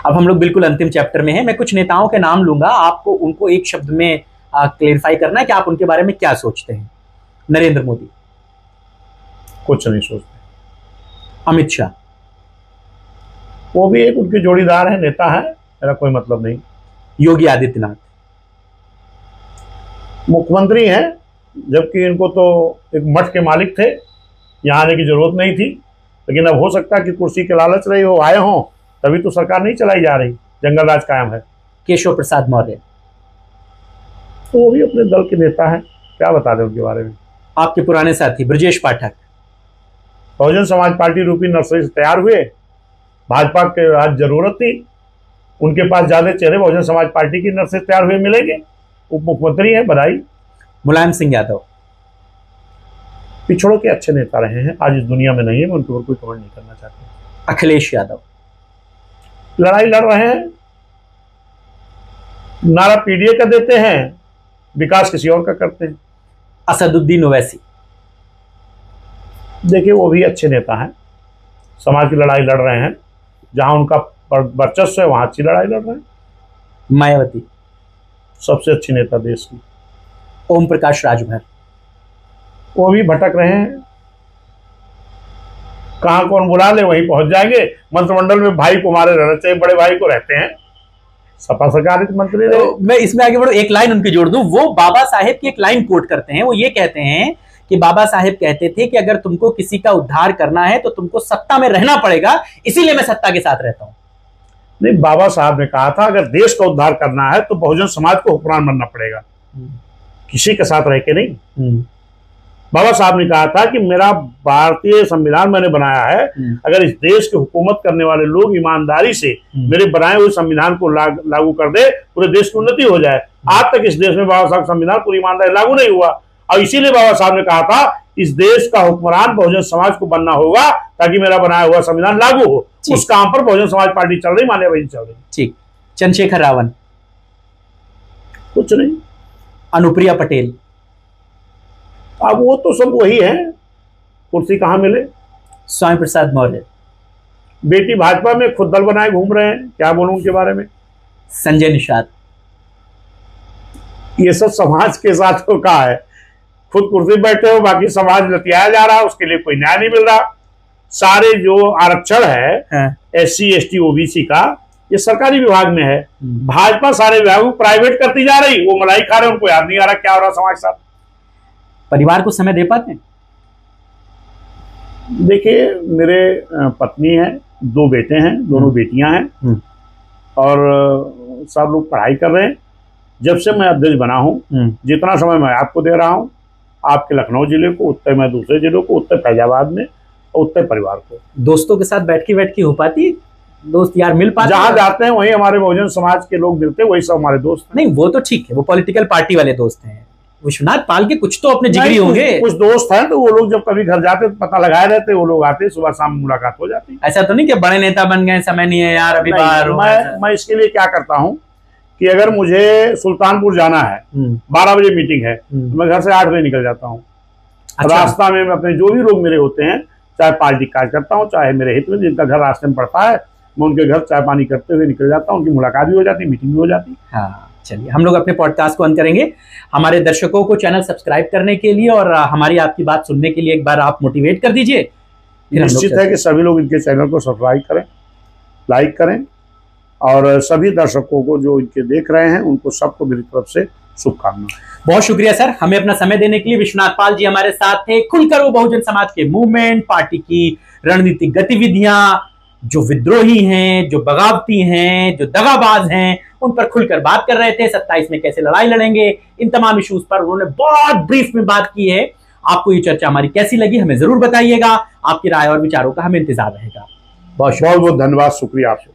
अब हम लोग बिल्कुल अंतिम चैप्टर में हैं। मैं कुछ नेताओं के नाम लूंगा, आपको उनको एक शब्द में क्लेरिफाई करना है कि आप उनके बारे में क्या सोचते हैं। नरेंद्र मोदी, कुछ नहीं सोचते। अमित शाह, वो भी एक उनके जोड़ीदार है, नेता है, मेरा कोई मतलब नहीं। योगी आदित्यनाथ, मुख्यमंत्री हैं, जबकि इनको तो एक मठ के मालिक थे, यहाँ आने की जरूरत नहीं थी, लेकिन अब हो सकता है कि कुर्सी के लालच रही हो, आए हों, तभी तो सरकार नहीं चलाई जा रही, जंगल राज कायम है। केशव प्रसाद मौर्य, तो वो भी अपने दल के नेता हैं, क्या बता दें उनके बारे में। आपके पुराने साथी ब्रजेश पाठक, बहुजन समाज पार्टी रूपी नर्सरी से तैयार हुए, भाजपा के आज जरूरत थी, उनके पास ज्यादा चेहरे बहुजन समाज पार्टी की नर्सरी से तैयार हुए मिलेंगे, उप मुख्यमंत्री है, बधाई। मुलायम सिंह यादव, पिछड़ों के अच्छे नेता रहे हैं, आज इस दुनिया में नहीं है, मैं उनके ऊपर कोई कमेंट नहीं करना चाहता। अखिलेश यादव, लड़ाई लड़ रहे हैं, नारा पीडीए का देते हैं, विकास किसी और का करते हैं। असदुद्दीन ओवैसी, देखिए वो भी अच्छे नेता हैं, समाज की लड़ाई लड़ रहे हैं, जहां उनका वर्चस्व है वहां अच्छी लड़ाई लड़ रहे हैं। मायावती, सबसे अच्छी नेता देश की। ओम प्रकाश राजभर, वो भी भटक रहे हैं, कहां कौन बुला ले वहीं पहुंच जाएंगे। मंत्रिमंडल में भाई को हमारे रहना चाहिए, बड़े भाई को रहते हैं, सपा सरकार के मंत्री रहे। तो मैं इसमें आगे बढ़ू, एक लाइन उनकी जोड़ दूं। वो बाबा साहेब की एक लाइन कोट करते हैं, वो ये कहते हैं कि बाबा साहेब कहते थे कि अगर तुमको किसी का उद्धार करना है तो तुमको सत्ता में रहना पड़ेगा, इसीलिए मैं सत्ता के साथ रहता हूं। नहीं, बाबा साहब ने कहा था अगर देश का उद्धार करना है तो बहुजन समाज को हुक्मरान बनना पड़ेगा, किसी के साथ रह के नहीं। बाबा साहब ने कहा था कि मेरा भारतीय संविधान मैंने बनाया है, अगर इस देश की हुकूमत करने वाले लोग ईमानदारी से मेरे बनाए हुए संविधान को लागू कर दे, पूरे देश की उन्नति हो जाए। आज तक इस देश में बाबा साहब संविधान पूरी ईमानदारी लागू नहीं हुआ, और इसीलिए बाबा साहब ने कहा था इस देश का हुक्मरान बहुजन समाज को बनना होगा ताकि मेरा बनाया हुआ संविधान लागू हो। उस काम पर बहुजन समाज पार्टी चल रही, मान्य बहन चल रही। ठीक। चंद्रशेखर रावण, कुछ नहीं। अनुप्रिया पटेल, अब वो तो सब वही है, कुर्सी कहां मिले। स्वामी प्रसाद मौर्य, बेटी भाजपा में खुद दल बनाए घूम रहे हैं, क्या बोलूं उनके बारे में। संजय निषाद, ये सब समाज के साथ तो कहा है, खुद कुर्सी बैठे हो, बाकी समाज लतियाया जा रहा है, उसके लिए कोई न्याय नहीं मिल रहा। सारे जो आरक्षण है SC ST OBC का, ये सरकारी विभाग में है, भाजपा सारे विभाग प्राइवेट करती जा रही, वो मलाई खा रहे, उनको याद नहीं आ रहा क्या हो रहा समाज साथ। परिवार को समय दे पाते हैं? देखिए, मेरे पत्नी है, 2 बेटे हैं, दोनों बेटियां हैं, और सब लोग पढ़ाई कर रहे हैं। जब से मैं अध्यक्ष बना हूं, जितना समय मैं आपको दे रहा हूं, आपके लखनऊ जिले को, उतने मैं दूसरे जिलों को, उतने फैजाबाद में, और उतने परिवार को। दोस्तों के साथ बैठ की हो पाती? दोस्त यार मिल पाते जहां जाते हैं वहीं हमारे बहुजन समाज के लोग मिलते हैं, वही सब हमारे दोस्त हैं। नहीं वो तो ठीक है, वो पॉलिटिकल पार्टी वाले दोस्त हैं। विश्वनाथ पाल के कुछ तो अपने जिगरी होंगे। कुछ दोस्त हैं तो वो लोग जब कभी घर जाते तो पता लगाए रहते, वो लोग आते, सुबह शाम मुलाकात हो जाती। ऐसा तो नहीं कि बड़े नेता बन गए, समय नहीं है यार अभी बाहर। मैं इसके लिए क्या करता हूँ कि अगर मुझे सुल्तानपुर जाना है, 12 बजे मीटिंग है, तो मैं घर से 8 बजे निकल जाता हूँ। अच्छा। रास्ता में अपने जो भी लोग मेरे होते हैं, चाहे पार्टी कार्यकर्ता हूँ, चाहे मेरे हित में जिनका घर रास्ते में पड़ता है, मैं उनके घर चाय पानी करते हुए निकल जाता हूँ, उनकी मुलाकात भी हो जाती, मीटिंग भी हो जाती। हाँ चलिए, हम लोग अपने पॉडकास्ट को अंत करेंगे। हमारे दर्शकों को चैनल सब्सक्राइब करने के लिए और हमारी आपकी बात सुनने के लिए एक बार आप मोटिवेट कर दीजिए। निश्चित है कि सभी लोग इनके चैनल को सब्सक्राइब करें, लाइक करें, और सभी दर्शकों को जो इनके देख रहे हैं उनको सबको मेरी तरफ से शुभकामनाएं। बहुत शुक्रिया सर, हमें अपना समय देने के लिए। विश्वनाथ पाल जी हमारे साथ थे। खुलकर वो बहुजन समाज के मूवमेंट, पार्टी की रणनीतिक गतिविधियां, जो विद्रोही हैं, जो बगावती हैं, जो दगाबाज हैं, उन पर खुलकर बात कर रहे थे। 27 में कैसे लड़ाई लड़ेंगे, इन तमाम इश्यूज पर उन्होंने बहुत ब्रीफ में बात की है। आपको ये चर्चा हमारी कैसी लगी हमें जरूर बताइएगा। आपकी राय और विचारों का हमें इंतजार रहेगा। बहुत बहुत धन्यवाद, शुक्रिया आपसे।